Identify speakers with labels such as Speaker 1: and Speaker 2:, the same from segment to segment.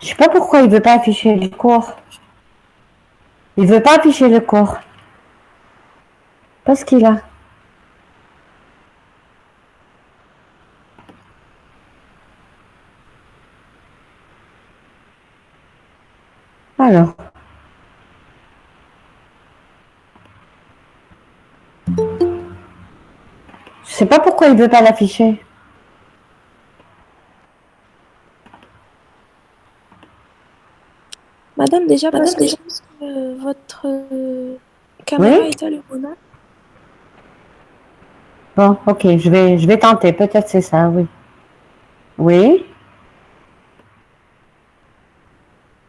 Speaker 1: Je sais pas pourquoi il veut pas afficher le cours. Il veut pas afficher le cours. Parce qu'il a. Alors. Je sais pas pourquoi il veut pas l'afficher.
Speaker 2: Madame, déjà, parce que votre caméra
Speaker 1: Oui?
Speaker 2: est allumée. Non.
Speaker 1: Bon, ok, je vais tenter. Peut-être c'est ça, oui. Oui?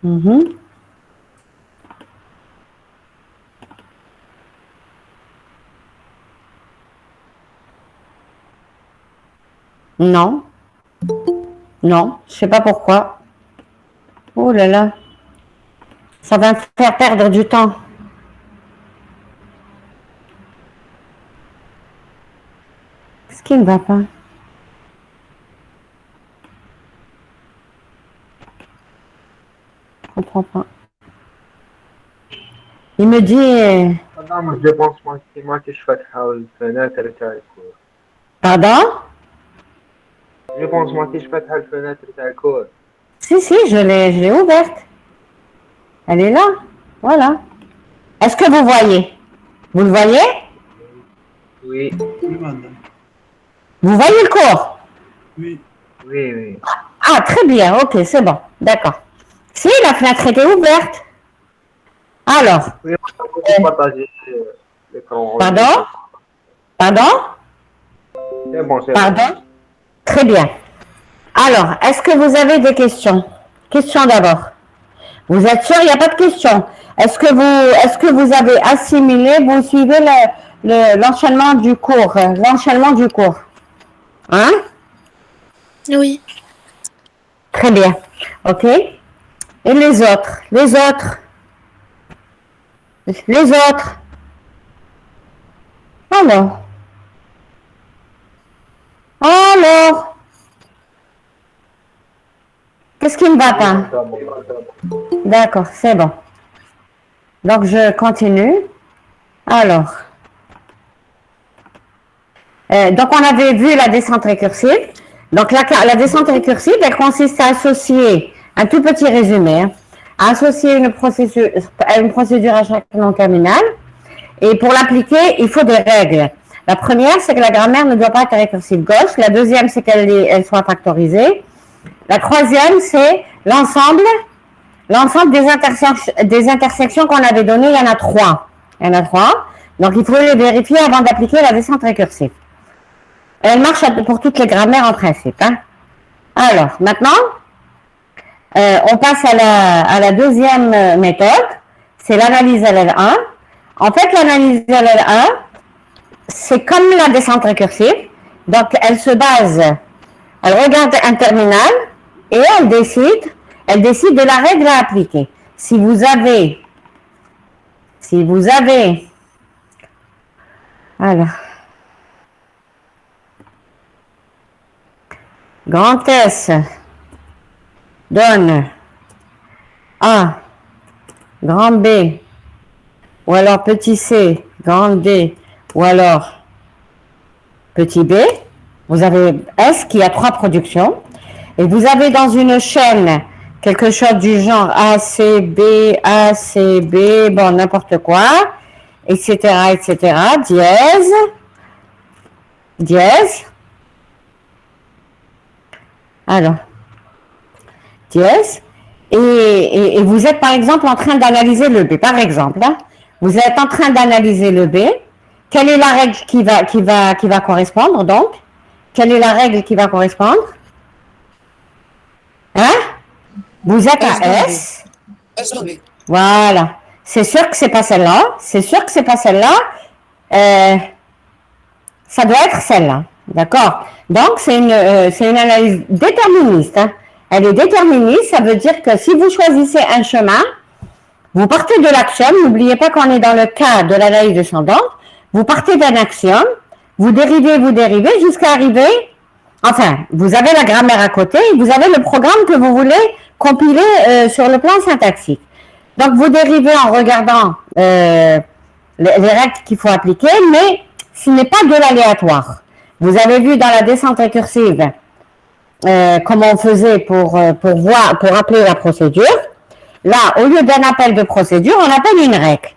Speaker 1: Mhm. Non. Non, je sais pas pourquoi. Oh là là. Ça va me faire perdre du temps. Qu'est-ce qui ne va pas? Je comprends pas. Il me dit...
Speaker 3: Madame, je pense moi que c'est moi qui فاتحة الفناتر تاع الكور.
Speaker 1: Pardon?
Speaker 3: Je pense moi que فاتحة الفناتر تاع الكور.
Speaker 1: Si, je l'ai ouverte. Elle est là. Voilà. Est-ce que vous voyez? Vous le voyez?
Speaker 3: Oui.
Speaker 4: Oui, madame.
Speaker 1: Vous voyez le cours?
Speaker 4: Oui.
Speaker 3: Oui, oui.
Speaker 1: Ah, très bien. Ok, c'est bon. D'accord. Si, la fenêtre était ouverte. Alors.
Speaker 3: Oui, on peut partager l'écran.
Speaker 1: Pardon? Pardon?
Speaker 3: C'est bon, c'est
Speaker 1: Pardon?
Speaker 3: bon.
Speaker 1: Très bien. Alors, est-ce que vous avez des questions? Questions d'abord. Vous êtes sûr, il n'y a pas de questions. Est-ce que vous avez assimilé, vous suivez l'enchaînement du cours, l'enchaînement du cours? Hein?
Speaker 2: Oui.
Speaker 1: Très bien. OK. Et les autres? Les autres? Les autres? Alors? Alors? Qu'est-ce qui ne va pas? D'accord, c'est bon. Donc, je continue. Alors. Donc, on avait vu la descente récursive. Donc, la descente récursive, elle consiste à associer, un tout petit résumé, hein, à associer une procédure à chaque nom terminal. Et pour l'appliquer, il faut des règles. La première, c'est que la grammaire ne doit pas être récursive gauche. La deuxième, c'est qu'elle soit factorisée. La troisième, c'est l'ensemble des intersections qu'on avait données. Il y en a trois. Donc, il faut les vérifier avant d'appliquer la descente récursive. Elle marche pour toutes les grammaires en principe. Hein. Alors, maintenant, on passe à la deuxième méthode. C'est l'analyse LL1. En fait, l'analyse LL1, c'est comme la descente récursive. Donc, elle regarde un terminal et elle décide de la règle à appliquer. Si vous avez, alors, grand S donne A, grand B, ou alors petit c, grand D, ou alors petit b, vous avez S qui a trois productions, et vous avez dans une chaîne quelque chose du genre A, C, B, bon, n'importe quoi, etc., dièse, alors, dièse, et vous êtes par exemple en train d'analyser le B, par exemple, hein, vous êtes en train d'analyser le B, quelle est la règle qui va correspondre donc? Quelle est la règle qui va correspondre? Hein? Vous êtes à S. Voilà. C'est sûr que c'est pas celle-là. Ça doit être celle-là. D'accord? Donc, c'est une analyse déterministe. Hein. Elle est déterministe. Ça veut dire que si vous choisissez un chemin, vous partez de l'axiome. N'oubliez pas qu'on est dans le cas de l'analyse descendante. Vous partez d'un axiome. Vous dérivez jusqu'à arriver. Enfin, vous avez la grammaire à côté et vous avez le programme que vous voulez compiler sur le plan syntaxique. Donc, vous dérivez en regardant les règles qu'il faut appliquer, mais ce n'est pas de l'aléatoire. Vous avez vu dans la descente récursive comment on faisait pour appeler la procédure. Là, au lieu d'un appel de procédure, on appelle une règle.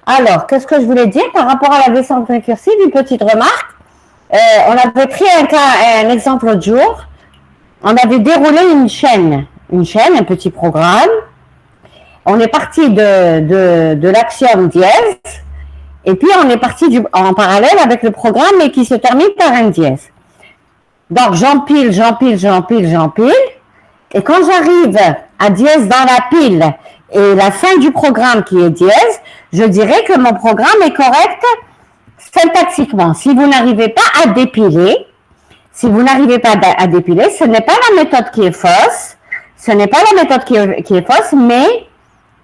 Speaker 1: Alors, qu'est-ce que je voulais dire par rapport à la descente récursive? Une petite remarque. On avait pris un exemple l'autre jour. On avait déroulé une chaîne, un petit programme. On est parti de l'axiome dièse, et puis on est parti en parallèle avec le programme et qui se termine par un dièse. Donc j'empile, et quand j'arrive à dièse dans la pile et la fin du programme qui est dièse, je dirais que mon programme est correct syntaxiquement. Si vous n'arrivez pas à dépiler, ce n'est pas la méthode qui est fausse, mais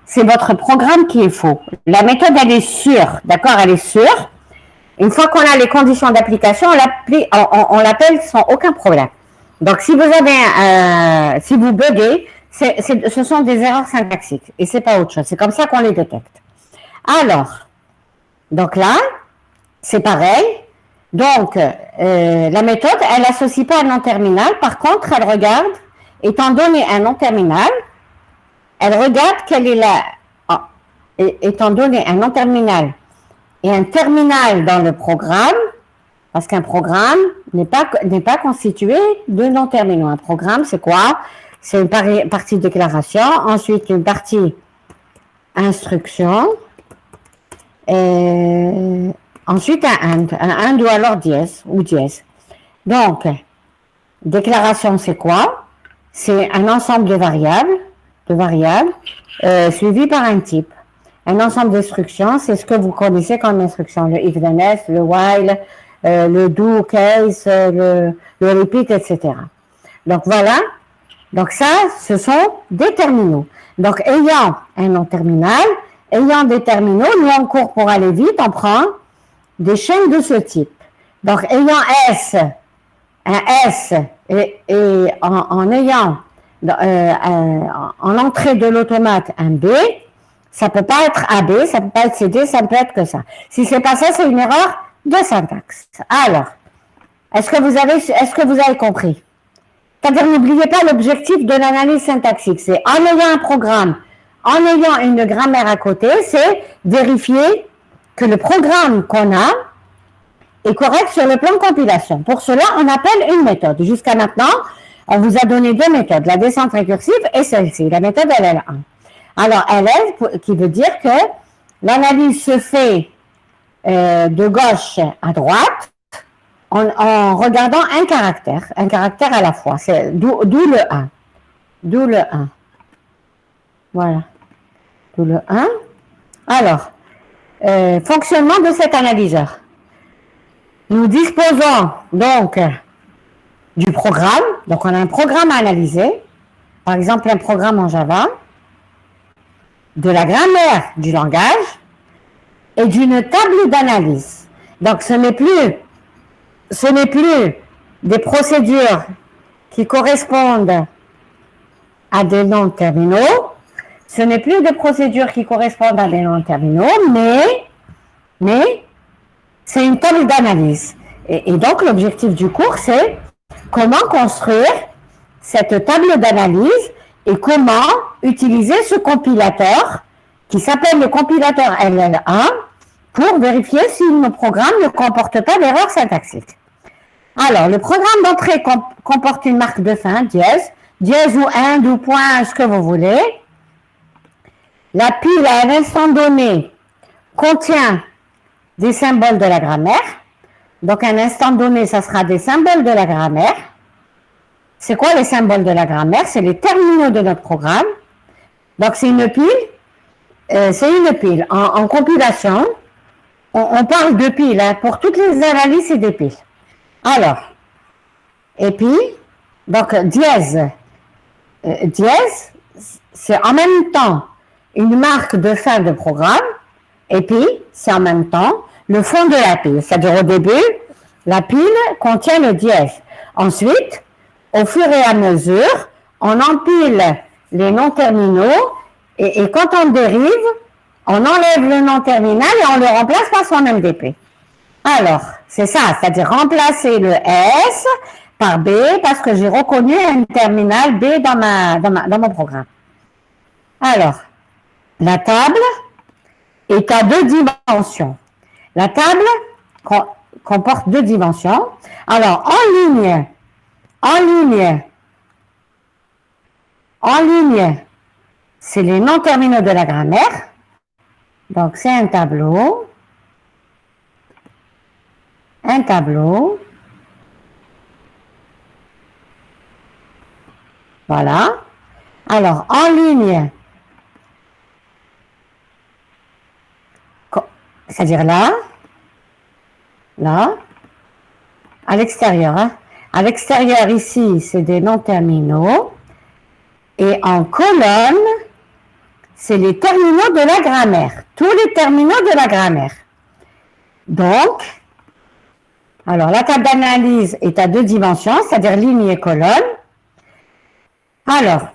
Speaker 1: c'est votre programme qui est faux. La méthode, elle est sûre, d'accord? Elle est sûre. Une fois qu'on a les conditions d'application, on l'appelle sans aucun problème. Donc, si vous buguez, ce sont des erreurs syntaxiques et c'est pas autre chose. C'est comme ça qu'on les détecte. Alors, donc là, c'est pareil. Donc, la méthode, elle n'associe pas un nom terminal. Par contre, elle regarde, étant donné un nom terminal, elle regarde quelle est étant donné un nom terminal et un terminal dans le programme, parce qu'un programme n'est pas constitué de noms terminaux. Un programme, c'est quoi? C'est une partie déclaration, ensuite une partie instruction, et ensuite un and ou alors dièse ou dièse. Donc, déclaration, c'est quoi? C'est un ensemble de variables suivi par un type. Un ensemble d'instructions, c'est ce que vous connaissez comme instruction, le if then else, le while, le do, case, le repeat, etc. Donc voilà. Donc ça, ce sont des terminaux. Donc ayant un nom terminal, ayant des terminaux, nous en cours pour aller vite, on prend des chaînes de ce type. Donc ayant un S et en ayant en entrée de l'automate un B, ça peut pas être AB, ça peut pas être CD, ça peut être que ça. Si c'est pas ça, c'est une erreur de syntaxe. Alors, est-ce que vous avez compris? C'est-à-dire, n'oubliez pas l'objectif de l'analyse syntaxique. C'est en ayant un programme, en ayant une grammaire à côté, c'est vérifier que le programme qu'on a est correct sur le plan de compilation. Pour cela, on appelle une méthode. Jusqu'à maintenant, on vous a donné deux méthodes, la descente récursive et celle-ci, la méthode LL1. Alors, LL, qui veut dire que l'analyse se fait de gauche à droite en regardant un caractère à la fois. C'est d'où le 1. D'où le 1. Voilà. D'où le 1. Alors, fonctionnement de cet analyseur. Nous disposons donc du programme. Donc, on a un programme à analyser. Par exemple, un programme en Java, de la grammaire du langage et d'une table d'analyse. Donc, ce n'est plus des procédures qui correspondent à des noms terminaux. Ce n'est plus des procédures qui correspondent à des noms terminaux, mais c'est une table d'analyse. Et donc, l'objectif du cours, c'est comment construire cette table d'analyse et comment utiliser ce compilateur qui s'appelle le compilateur LL1 pour vérifier si nos programmes ne comportent pas d'erreur syntaxique. Alors, le programme d'entrée comporte une marque de fin, dièse ou and ou point, ce que vous voulez. La pile, à un instant donné, contient des symboles de la grammaire. Donc, à un instant donné, ça sera des symboles de la grammaire. C'est quoi les symboles de la grammaire? C'est les terminaux de notre programme. Donc, c'est une pile. En compilation, on parle de piles. Hein. Pour toutes les analyses, c'est des piles. Alors, et puis, donc, dièse, c'est en même temps une marque de fin de programme, et puis, c'est en même temps le fond de la pile. C'est-à-dire, au début, la pile contient le dièse. Ensuite, au fur et à mesure, on empile les noms terminaux, et quand on dérive, on enlève le nom terminal et on le remplace par son MDP. Alors, c'est ça, c'est-à-dire remplacer le S par B parce que j'ai reconnu un terminal B dans mon programme. Alors, la table est à 2 dimensions. La table comporte 2 dimensions. Alors, en ligne, c'est les noms terminaux de la grammaire. Donc, c'est un tableau. Voilà. Alors, en ligne, c'est-à-dire là, à l'extérieur. Hein. À l'extérieur, ici, c'est des noms terminaux. Et en colonne, c'est les terminaux de la grammaire. Tous les terminaux de la grammaire. Donc, alors la table d'analyse est à 2 dimensions, c'est-à-dire ligne et colonne. Alors,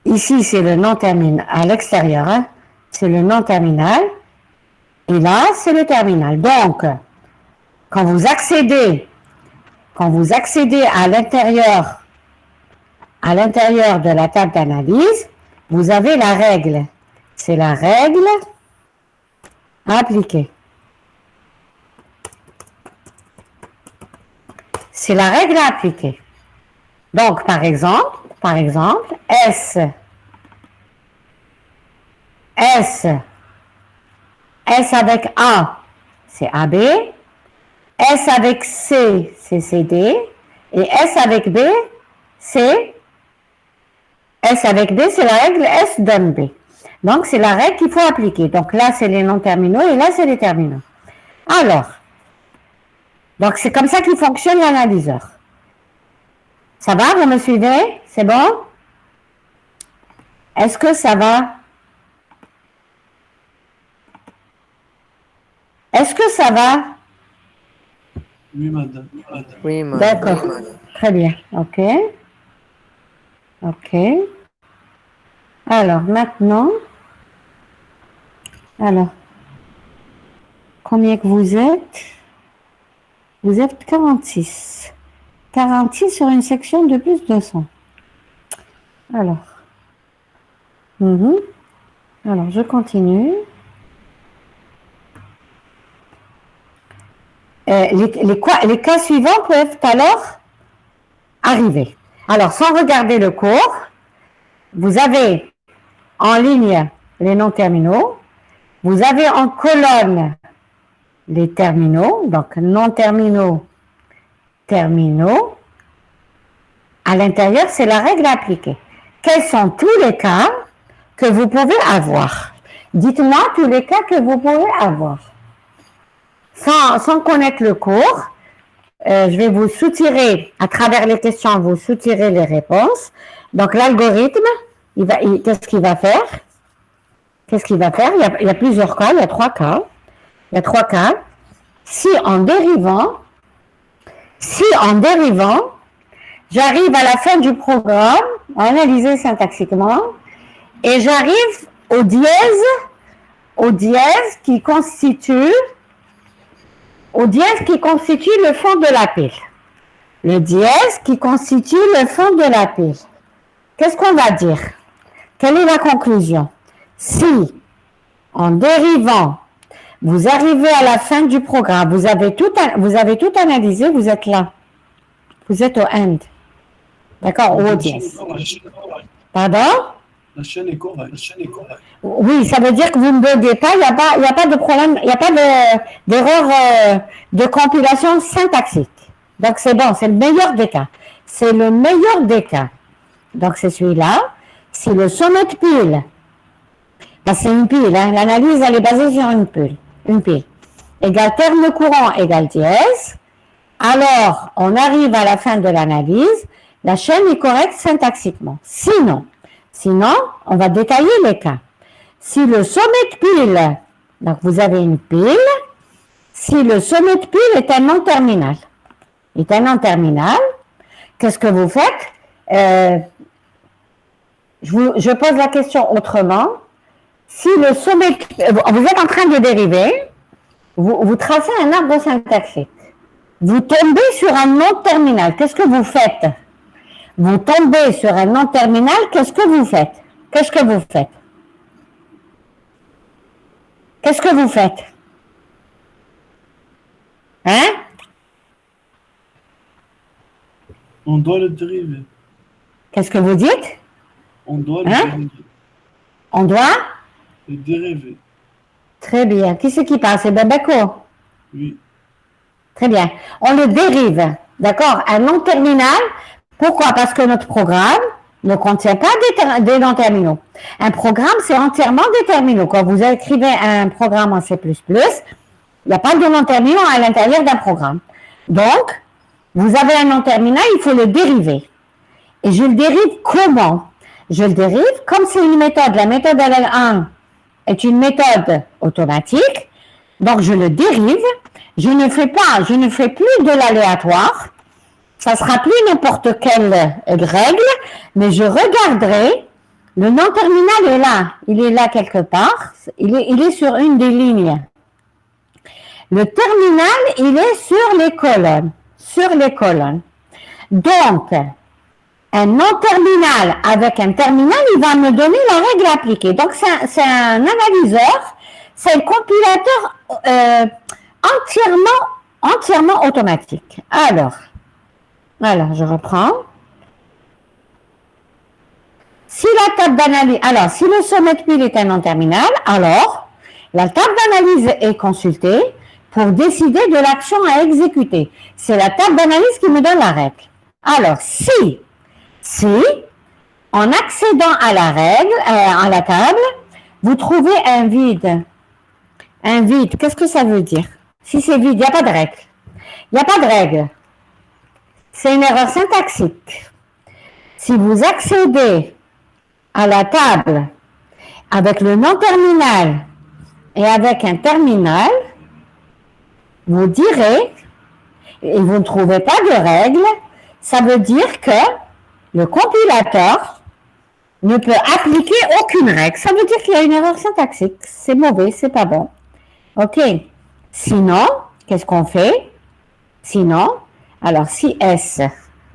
Speaker 1: ici, c'est le nom terminal. À l'extérieur, hein, c'est le nom terminal. Et là, c'est le terminal. Donc, quand vous accédez à l'intérieur de la table d'analyse, vous avez la règle. C'est la règle à appliquer. C'est la règle à appliquer. Donc, par exemple, S avec A, c'est AB. S avec C, c'est CD. Et S avec B, c'est la règle S donne B. Donc, c'est la règle qu'il faut appliquer. Donc, là, c'est les noms terminaux et là, c'est les terminaux. Alors, donc c'est comme ça qu'il fonctionne l'analyseur. Ça va, vous me suivez? C'est bon? Est-ce que ça va?
Speaker 4: Oui, madame.
Speaker 5: Oui, madame.
Speaker 1: D'accord. Très bien. OK. Alors, maintenant, combien que vous êtes? Vous êtes 46. 46 sur une section de plus de 100. Alors, je continue. Les cas suivants peuvent alors arriver. Alors, sans regarder le cours, vous avez en ligne les noms terminaux, vous avez en colonne les terminaux, donc noms terminaux, terminaux. À l'intérieur, c'est la règle à appliquer. Quels sont tous les cas que vous pouvez avoir? Dites-moi tous les cas que vous pouvez avoir. Sans connaître le cours, je vais vous soutirer, à travers les questions, vous soutirer les réponses. Donc, l'algorithme, qu'est-ce qu'il va faire? Il y a plusieurs cas, il y a 3 cas. Si en dérivant, j'arrive à la fin du programme, analysé syntaxiquement, et j'arrive au dièse qui constitue le fond de la pile. Le dièse qui constitue le fond de la pile. Qu'est-ce qu'on va dire? Quelle est la conclusion? Si, en dérivant, vous arrivez à la fin du programme, vous avez tout analysé, vous êtes là. Vous êtes au end. D'accord? Ou au dièse. Pardon?
Speaker 4: La chaîne est correcte.
Speaker 1: Oui, ça veut dire que vous ne buguez pas, il n'y a pas de problème, il n'y a pas d'erreur de compilation syntaxique. Donc c'est bon, c'est le meilleur des cas. Donc c'est celui-là. Si le sommet de pile, parce que c'est une pile, hein, l'analyse elle est basée sur une pile, égale terme courant égale dièse, alors on arrive à la fin de l'analyse, la chaîne est correcte syntaxiquement. Sinon, on va détailler les cas. Si le sommet de pile, donc vous avez une pile, si le sommet de pile est un nom terminal, qu'est-ce que vous faites? je pose la question autrement. Si le sommet, vous êtes en train de dériver, vous tracez un arbre syntaxique. Vous tombez sur un nom terminal. Qu'est-ce que vous faites? Vous tombez sur un nom terminal, qu'est-ce que vous faites? Qu'est-ce que vous faites? Qu'est-ce que vous faites? Hein?
Speaker 4: On doit le dériver.
Speaker 1: Qu'est-ce que vous dites?
Speaker 4: On doit le
Speaker 1: Hein?
Speaker 4: dériver.
Speaker 1: On doit?
Speaker 4: Le dériver.
Speaker 1: Très bien. Qui c'est qui parle? C'est Babako.
Speaker 4: Oui.
Speaker 1: Très bien. On le dérive. D'accord? Un nom terminal. Pourquoi? Parce que notre programme ne contient pas des noms terminaux. Un programme, c'est entièrement des terminaux. Quand vous écrivez un programme en C++, il n'y a pas de nom terminaux à l'intérieur d'un programme. Donc, vous avez un nom terminal, il faut le dériver. Et je le dérive comment? Je le dérive comme c'est une méthode. La méthode LL1 est une méthode automatique. Donc, je le dérive. Je ne fais plus de l'aléatoire. Ça sera plus n'importe quelle règle, mais je regarderai. Le nom terminal est là. Il est là quelque part. Il est sur une des lignes. Le terminal, il est sur les colonnes. Sur les colonnes. Donc, un nom terminal avec un terminal, il va me donner la règle appliquée. Donc, c'est un analyseur, c'est un compilateur entièrement automatique. Alors, je reprends. Si la table d'analyse, alors, si le sommet de pile est un nom terminal, alors, la table d'analyse est consultée pour décider de l'action à exécuter. C'est la table d'analyse qui me donne la règle. Alors, si, en accédant à la règle, à la table, vous trouvez un vide. Un vide, qu'est-ce que ça veut dire? Si c'est vide, il n'y a pas de règle. Il n'y a pas de règle. C'est une erreur syntaxique. Si vous accédez à la table avec le nom terminal et avec un terminal, vous direz, et vous ne trouvez pas de règle, ça veut dire que le compilateur ne peut appliquer aucune règle. Ça veut dire qu'il y a une erreur syntaxique. C'est mauvais, c'est pas bon. OK. Sinon, qu'est-ce qu'on fait? Sinon, alors si S,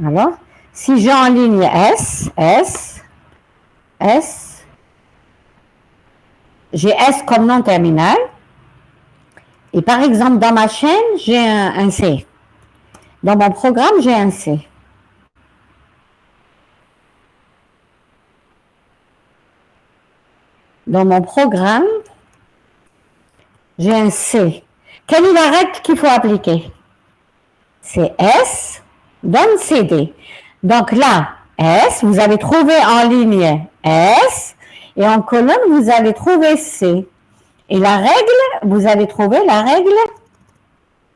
Speaker 1: alors, si j'enligne S, j'ai S comme nom terminal, et par exemple, dans ma chaîne, j'ai un C. Dans mon programme, j'ai un C. Dans mon programme, j'ai un C. Quelle est la règle qu'il faut appliquer? C'est S donne CD. Donc là, S, vous allez trouver en ligne S, et en colonne, vous allez trouver C. Et la règle, vous allez trouver la règle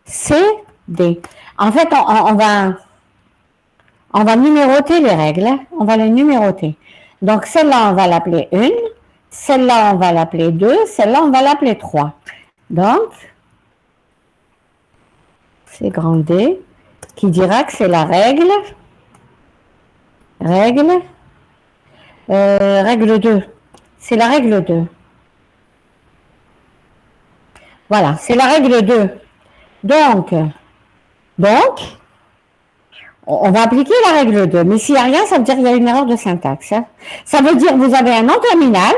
Speaker 1: CD. En fait, on va numéroter les règles. On va les numéroter. Donc, celle-là, on va l'appeler 1. Celle-là, on va l'appeler 2. Celle-là, on va l'appeler 3. Donc, c'est grand D qui dira que c'est la règle. Règle 2. C'est la règle 2. Voilà, c'est la règle 2. Donc, on va appliquer la règle 2. Mais s'il n'y a rien, ça veut dire qu'il y a une erreur de syntaxe. Hein. Ça veut dire que vous avez un nom terminal,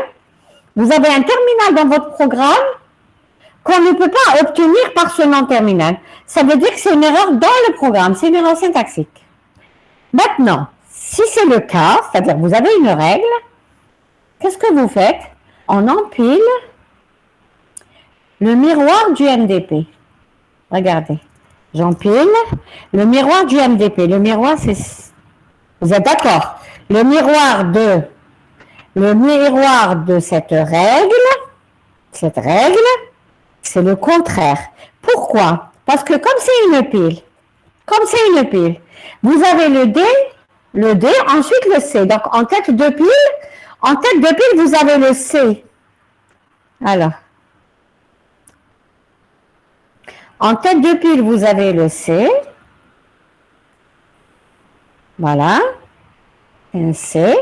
Speaker 1: vous avez un terminal dans votre programme qu'on ne peut pas obtenir par ce nom terminal. Ça veut dire que c'est une erreur dans le programme, c'est une erreur syntaxique. Maintenant, si c'est le cas, c'est-à-dire que vous avez une règle, qu'est-ce que vous faites? On empile le miroir du MDP. Regardez, j'empile le miroir du MDP. Le miroir, c'est... Vous êtes d'accord? Le miroir de cette règle, c'est le contraire. Pourquoi? Parce que comme c'est une pile, vous avez le D, ensuite le C. Donc, en tête de pile, vous avez le C. Alors, en tête de pile, vous avez le C. Voilà. Un C.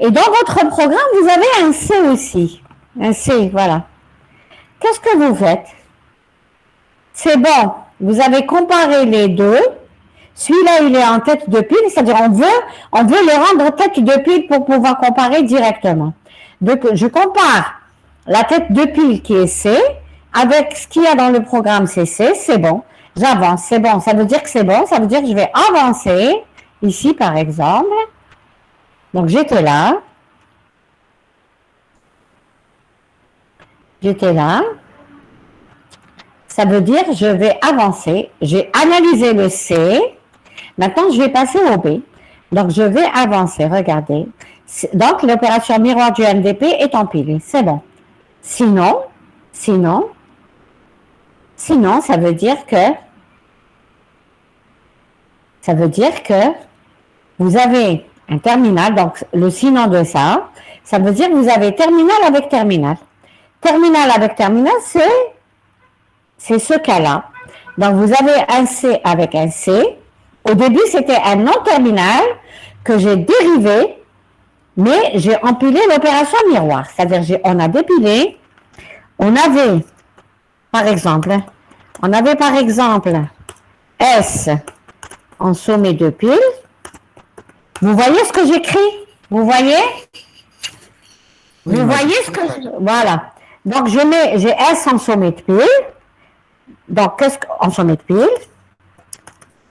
Speaker 1: Et dans votre programme, vous avez un C aussi. Un C, voilà. Qu'est-ce que vous faites? C'est bon, vous avez comparé les deux. Celui-là, il est en tête de pile, c'est-à-dire on veut le rendre tête de pile pour pouvoir comparer directement. Donc, je compare la tête de pile qui est C avec ce qu'il y a dans le programme CC, c'est bon. J'avance, c'est bon. Ça veut dire que c'est bon, ça veut dire que je vais avancer. Ici, par exemple. Donc, j'étais là. J'étais là. Ça veut dire je vais avancer. J'ai analysé le C. Maintenant, je vais passer au B. Donc, je vais avancer. Regardez. Donc, l'opération miroir du MDP est empilée. C'est bon. Sinon, ça veut dire que vous avez un terminal. Donc, le sinon de ça, ça veut dire que vous avez terminal avec terminal. Terminal avec terminal, c'est ce cas-là. Donc, vous avez un C avec un C. Au début, c'était un non-terminal que j'ai dérivé, mais j'ai empilé l'opération miroir. C'est-à-dire, on a dépilé, on avait, par exemple, S en sommet de pile. Vous voyez ce que j'écris? Vous voyez? Vous voyez ce que... Voilà. Donc, j'ai S en sommet de pile. Donc, qu'est-ce qu'en sommet de pile?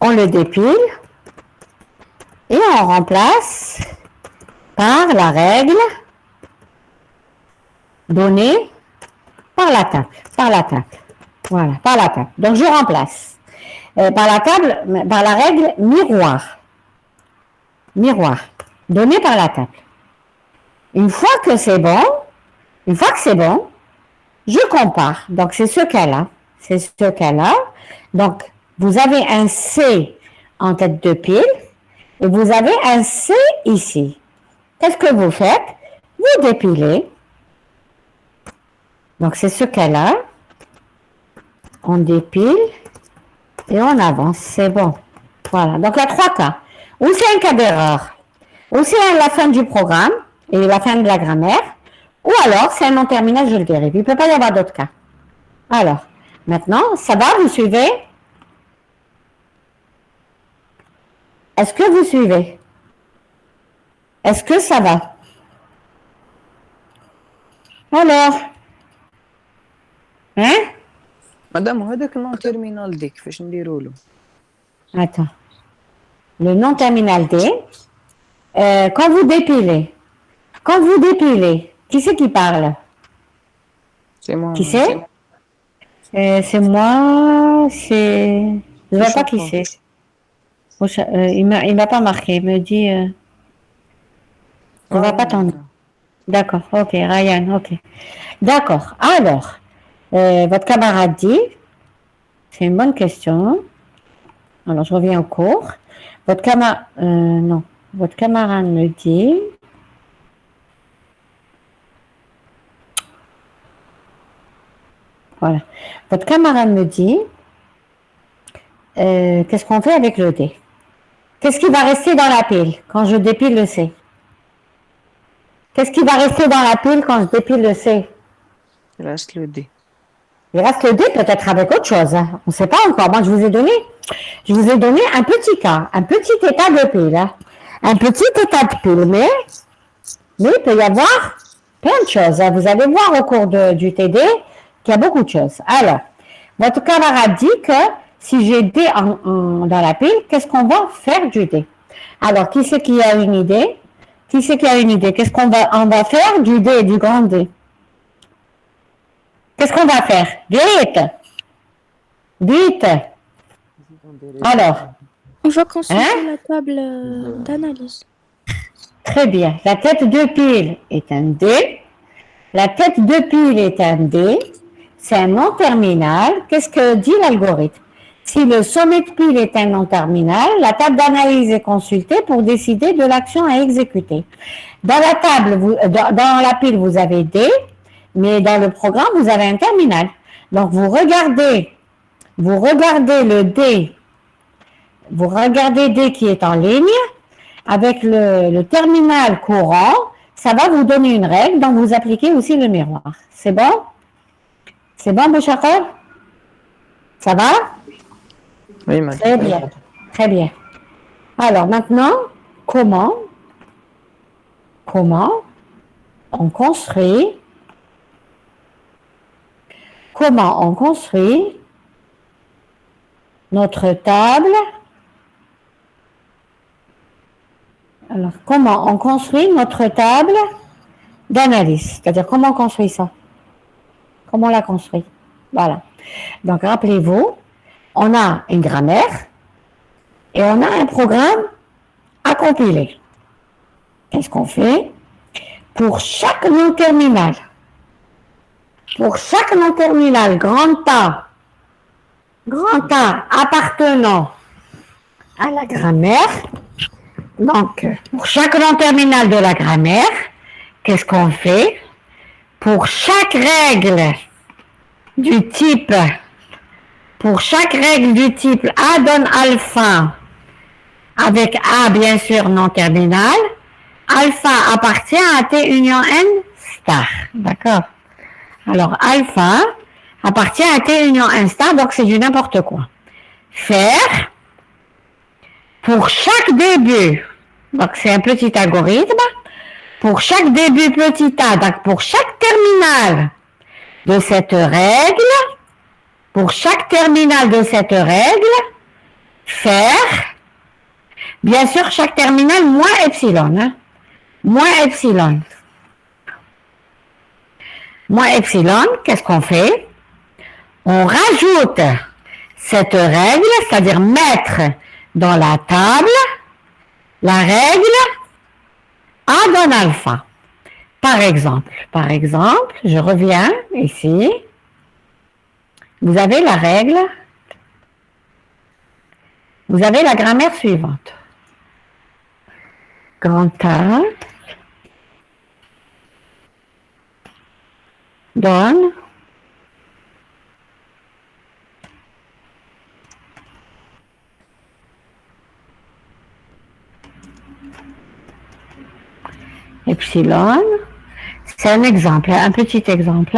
Speaker 1: On le dépile et on remplace par la règle donnée par la table. Voilà, par la table. Donc, je remplace par la règle miroir. Donnée par la table. Une fois que c'est bon, je compare. Donc, c'est ce cas-là. Donc, vous avez un C en tête de pile et vous avez un C ici. Qu'est-ce que vous faites? Vous dépilez. Donc, c'est ce cas-là. On dépile et on avance. C'est bon. Voilà. Donc, il y a 3 cas. Ou c'est un cas d'erreur, ou c'est la fin du programme et la fin de la grammaire, ou alors c'est un non-terminal, je le vérifie. Il ne peut pas y avoir d'autres cas. Alors, maintenant, ça va, vous suivez? Est-ce que vous suivez? Est-ce que ça va? Alors? Hein?
Speaker 5: مدام هذاك النون تيرمينال دي كيفاش نديروا له؟
Speaker 1: Attends. Le non-terminal D. Quand vous dépilez, qui c'est qui parle?
Speaker 5: C'est moi.
Speaker 1: Qui c'est? C'est moi, c'est... Je ne vois pas qui c'est. Il ne m'a pas marqué, il me dit... on ne va pas t'en... D'accord, ok, Ryan, ok. D'accord, alors, votre camarade dit, c'est une bonne question. Alors, je reviens au cours. Votre camarade me dit... Voilà. Votre camarade me dit, qu'est-ce qu'on fait avec le D? Qu'est-ce qui va rester dans la pile quand je dépile le C? Qu'est-ce qui va rester dans la pile quand je dépile le C?
Speaker 5: Il reste le D.
Speaker 1: Il reste le D peut-être avec autre chose. Hein. On ne sait pas encore. Moi, je vous ai donné un petit cas, un petit état de pile. Hein. Un petit état de pile, mais il peut y avoir plein de choses. Hein. Vous allez voir au cours du TD qu'il y a beaucoup de choses. Alors, votre camarade dit que si j'ai D dans la pile, qu'est-ce qu'on va faire du D? Alors, qui c'est qui a une idée? Qu'est-ce qu'on va faire du D, du grand D? Qu'est-ce qu'on va faire? Vite. Alors.
Speaker 2: On va consulter
Speaker 1: Hein?
Speaker 2: la table d'analyse.
Speaker 1: Très bien. La tête de pile est un D. La tête de pile est un D. C'est un non-terminal. Qu'est-ce que dit l'algorithme? Si le sommet de pile est un non-terminal, la table d'analyse est consultée pour décider de l'action à exécuter. Dans la pile, vous avez D, mais dans le programme, vous avez un terminal. Donc, vous regardez le D, vous regardez D qui est en ligne, avec le terminal courant, ça va vous donner une règle dont vous appliquez aussi le miroir. C'est bon? C'est bon, Bouchakar? Ça va?
Speaker 5: Oui, madame.
Speaker 1: Très bien. Très bien. Alors maintenant, comment on construit notre table. Alors, comment on construit notre table d'analyse? C'est-à-dire, comment on construit ça? Comment on la construit? Voilà. Donc, rappelez-vous, on a une grammaire et on a un programme à compiler. Qu'est-ce qu'on fait? Pour chaque nom terminal, grand A appartenant à la grammaire, donc pour chaque nom terminal de la grammaire, qu'est-ce qu'on fait? Pour chaque règle du type A donne alpha, avec A bien sûr non terminal, alpha appartient à T union N star, d'accord? Alors alpha appartient à T union N star, donc c'est du n'importe quoi. Faire pour chaque début, donc c'est un petit algorithme, pour chaque début petit a, donc pour chaque terminal de cette règle, faire, bien sûr chaque terminal moins epsilon, hein, moins epsilon, qu'est-ce qu'on fait? On rajoute cette règle, c'est-à-dire mettre dans la table la règle A donne alpha. Par exemple, je reviens ici. Vous avez la règle, vous avez la grammaire suivante. Grand A donne epsilon. C'est un exemple, un petit exemple.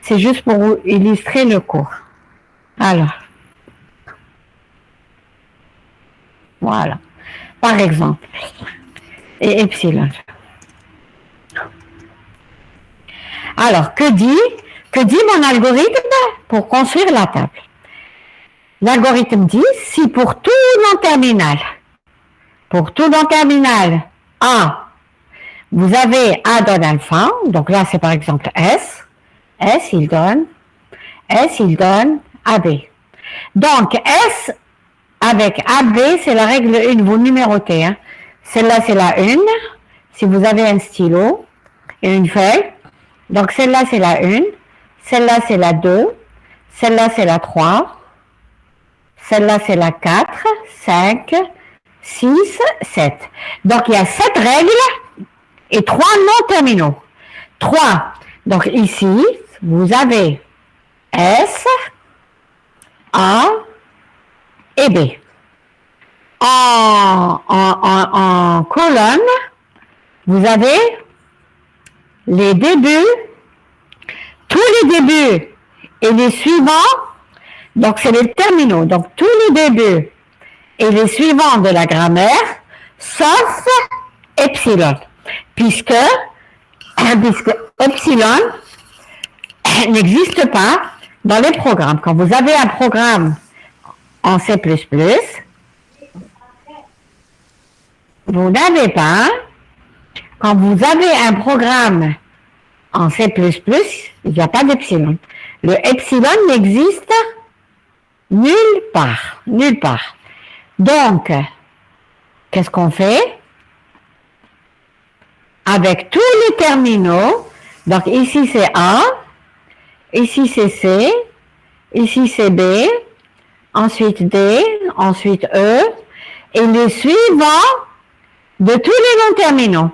Speaker 1: C'est juste pour vous illustrer le cours. Alors, voilà. Par exemple, et epsilon. Alors, que dit mon algorithme pour construire la table? L'algorithme dit si pour tout nom terminal A, vous avez A donne alpha, donc là c'est par exemple S il donne AB. Donc S avec AB, c'est la règle 1, vous numérotez. Hein. Celle-là c'est la 1, si vous avez un stylo et une feuille. Donc celle-là c'est la 1, celle-là c'est la 2, celle-là c'est la 3, celle-là c'est la 4, 5, 6, 7. Donc il y a 7 règles et 3 noms terminaux. 3. Donc ici, vous avez S, A et B. En colonne, vous avez les débuts, tous les débuts et les suivants, donc c'est les terminaux, donc tous les débuts et les suivants de la grammaire, sauf epsilon, puisque epsilon n'existe pas dans les programmes. Quand vous avez un programme en C++, vous n'avez pas, quand vous avez un programme en C++, il n'y a pas d'epsilon. Le epsilon n'existe nulle part. Donc, qu'est-ce qu'on fait? Avec tous les terminaux, donc ici c'est A, ici c'est C, ici c'est B, ensuite D, ensuite E, et les suivants de tous les noms terminaux.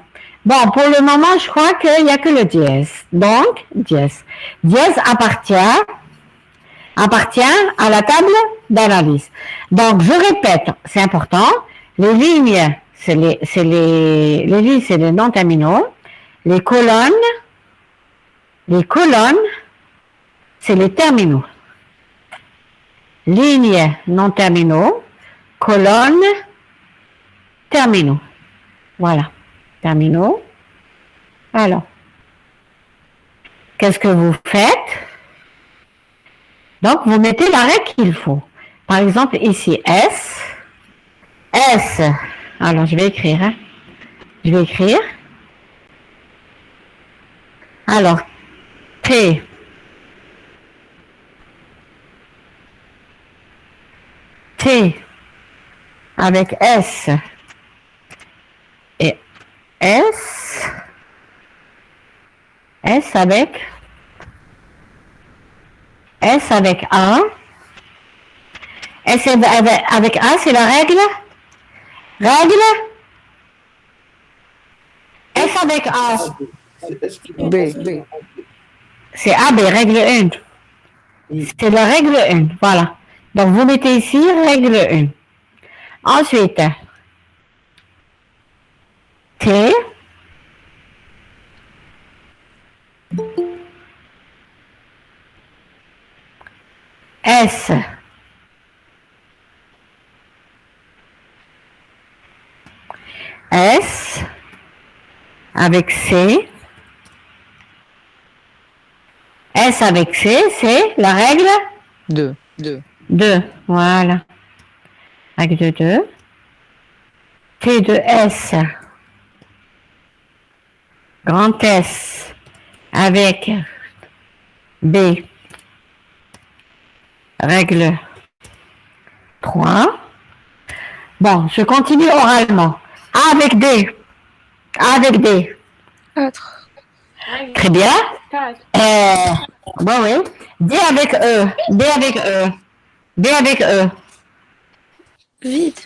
Speaker 1: Bon, pour le moment, je crois qu'il n'y a que le dièse. Donc, dièse. Dièse appartient à la table d'analyse. Donc, je répète, c'est important, les lignes, c'est les lignes, c'est les noms terminaux, les colonnes, c'est les terminaux. Lignes non terminaux, colonnes, terminaux. Voilà, terminaux. Alors, qu'est-ce que vous faites? Donc, vous mettez l'arrêt qu'il faut. Par exemple, ici, S. Alors, je vais écrire. Hein. Je vais écrire. Alors, T. T avec S et S. S avec A. S avec A, c'est la règle. S avec A.
Speaker 5: B.
Speaker 1: C'est AB, règle 1. C'est la règle 1, voilà. Donc, vous mettez ici règle 1. Ensuite, T. S. S avec C. S avec C, c'est la règle
Speaker 5: 2.
Speaker 1: 2. Voilà. Règle 2. T de S. Grand S avec B. Règle 3. Bon, je continue oralement. A avec D.
Speaker 2: 4.
Speaker 1: Très bien.
Speaker 2: 4.
Speaker 1: Bon, oui. D avec E. D avec E.
Speaker 2: Vide.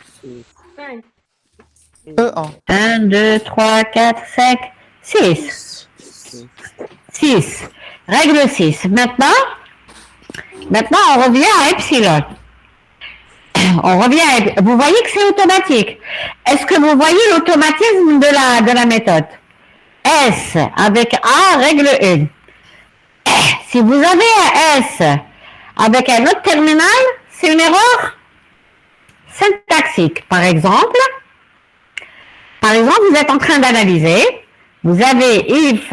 Speaker 5: 1.
Speaker 1: 1, 2, 3, 4, 5, 6. 6. Règle 6. Maintenant, on revient à epsilon. Vous voyez que c'est automatique. Est-ce que vous voyez l'automatisme de la méthode? S avec A, règle 1. Si vous avez un S avec un autre terminal, c'est une erreur syntaxique. Par exemple, vous êtes en train d'analyser. Vous avez if,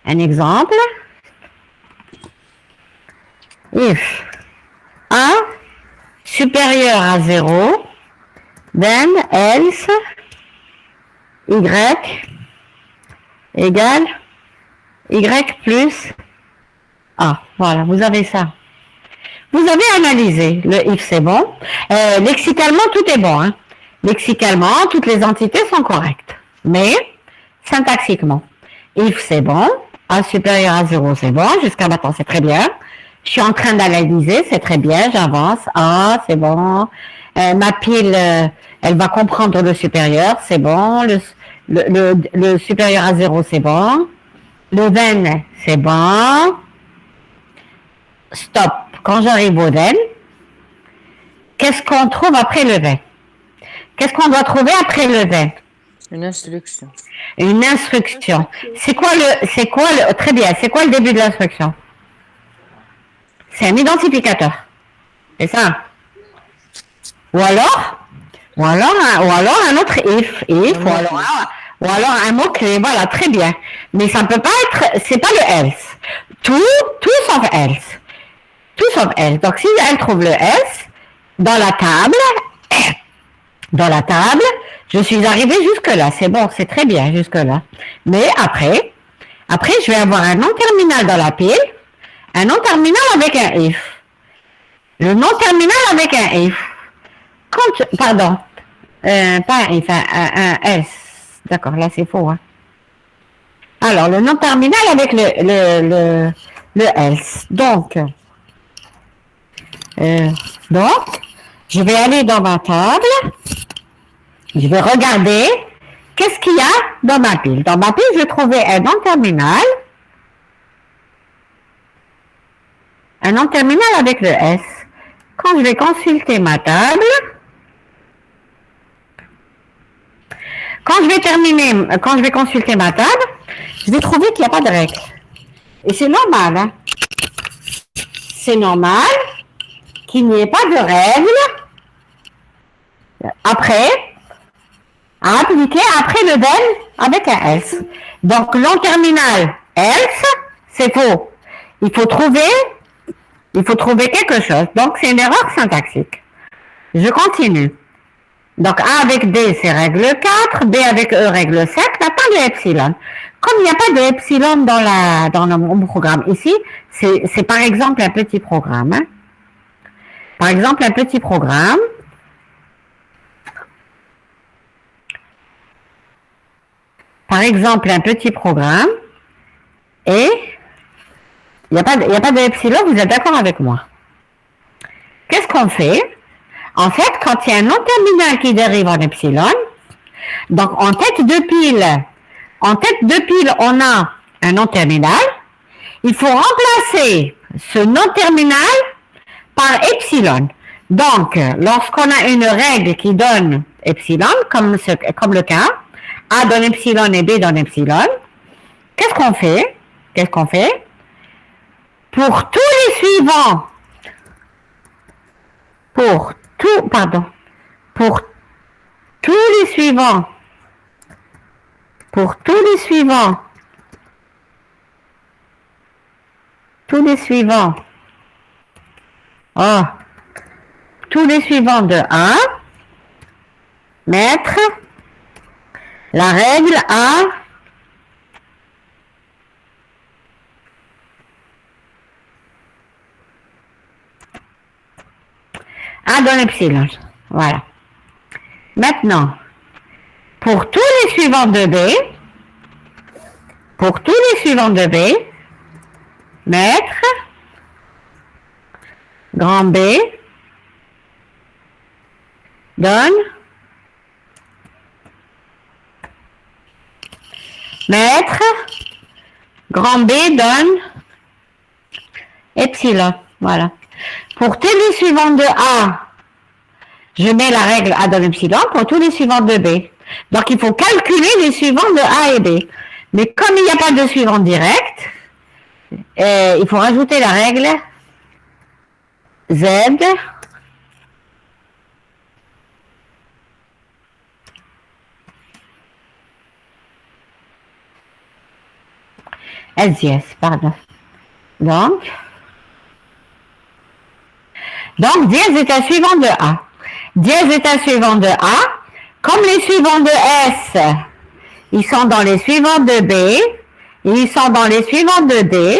Speaker 1: un exemple. If A supérieur à 0, then else Y égale Y plus A. Voilà, vous avez ça. Vous avez analysé. Le if, c'est bon. Lexicalement, tout est bon. Hein. Lexicalement, toutes les entités sont correctes. Mais, syntaxiquement, if, c'est bon. A supérieur à 0, c'est bon. Jusqu'à maintenant, c'est très bien. Je suis en train d'analyser, c'est très bien. J'avance. A, c'est bon. Ma pile, elle va comprendre le supérieur, c'est bon. Le supérieur à 0, c'est bon. Le then, c'est bon. Stop. Quand j'arrive au then, qu'est-ce qu'on trouve après le then? Qu'est-ce qu'on doit trouver après le then?
Speaker 5: Une instruction.
Speaker 1: Une instruction. C'est quoi très bien, c'est quoi le début de l'instruction? C'est un identificateur. C'est ça. Ou alors un autre if, ou alors un mot-clé, voilà, très bien. Mais ça ne peut pas être, c'est pas le else. Tout sauf else. Tout sauf else. Donc, si elle trouve le else, dans la table, je suis arrivée jusque-là. C'est bon, c'est très bien jusque-là. Mais après, je vais avoir un non-terminal dans la pile, un non-terminal avec un if. Le non-terminal avec un if. Pardon. Pas un if, un else. D'accord, là c'est faux. Hein. Alors, le non-terminal avec le else. Donc, je vais aller dans ma table. Je vais regarder qu'est-ce qu'il y a dans ma pile. Dans ma pile, je vais trouver un non-terminal. Un non-terminal avec le S. Quand je vais consulter ma table, quand je vais terminer, quand je vais consulter ma table, je vais trouver qu'il n'y a pas de règle. Et c'est normal, hein. C'est normal qu'il n'y ait pas de règle après, à appliquer après le den avec un else. Donc, long terminal else, c'est faux. Il faut trouver quelque chose. Donc, c'est une erreur syntaxique. Je continue. Donc, A avec D, c'est règle 4, B avec E, règle 7, il n'y a pas de epsilon. Comme il n'y a pas de epsilon dans mon programme ici, c'est par exemple un petit programme. Hein. Par exemple, un petit programme. Par exemple, un petit programme. Et il n'y a pas de epsilon, vous êtes d'accord avec moi? Qu'est-ce qu'on fait? En fait, quand il y a un nom terminal qui dérive en epsilon, donc en tête de pile, on a un nom terminal. Il faut remplacer ce nom terminal par epsilon. Donc, lorsqu'on a une règle qui donne epsilon, comme le cas, A donne epsilon et B donne epsilon, qu'est-ce qu'on fait? Pour tous les suivants, pour tous les suivants, de A, mettre la règle A donne epsilon. Voilà. Maintenant, pour tous les suivants de B, mettre grand B donne mettre grand B donne epsilon. Voilà. Pour tous les suivants de A, je mets la règle A donne epsilon pour tous les suivants de B. Donc, il faut calculer les suivants de A et B. Mais comme il n'y a pas de suivant direct, il faut rajouter la règle Z SJS, pardon. Donc, dièse est un suivant de A. Dièse est un suivant de A. Comme les suivants de S, ils sont dans les suivants de B, ils sont dans les suivants de D.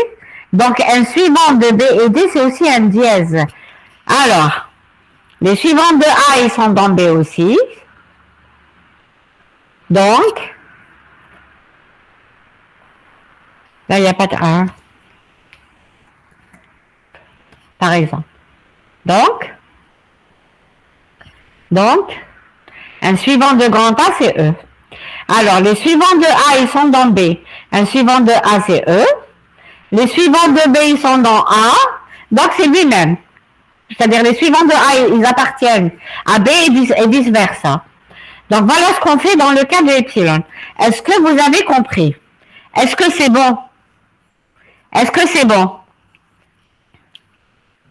Speaker 1: Donc, un suivant de B et D, c'est aussi un dièse. Alors, les suivants de A, ils sont dans B aussi. Donc, là, il n'y a pas de A. Par exemple. Donc, un suivant de grand A, c'est E. Alors, les suivants de A, ils sont dans B. Un suivant de A, c'est E. Les suivants de B, ils sont dans A. Donc, c'est lui-même. C'est-à-dire, les suivants de A, ils appartiennent à B et vice-versa. Donc, voilà ce qu'on fait dans le cas de epsilon. Est-ce que vous avez compris? Est-ce que c'est bon?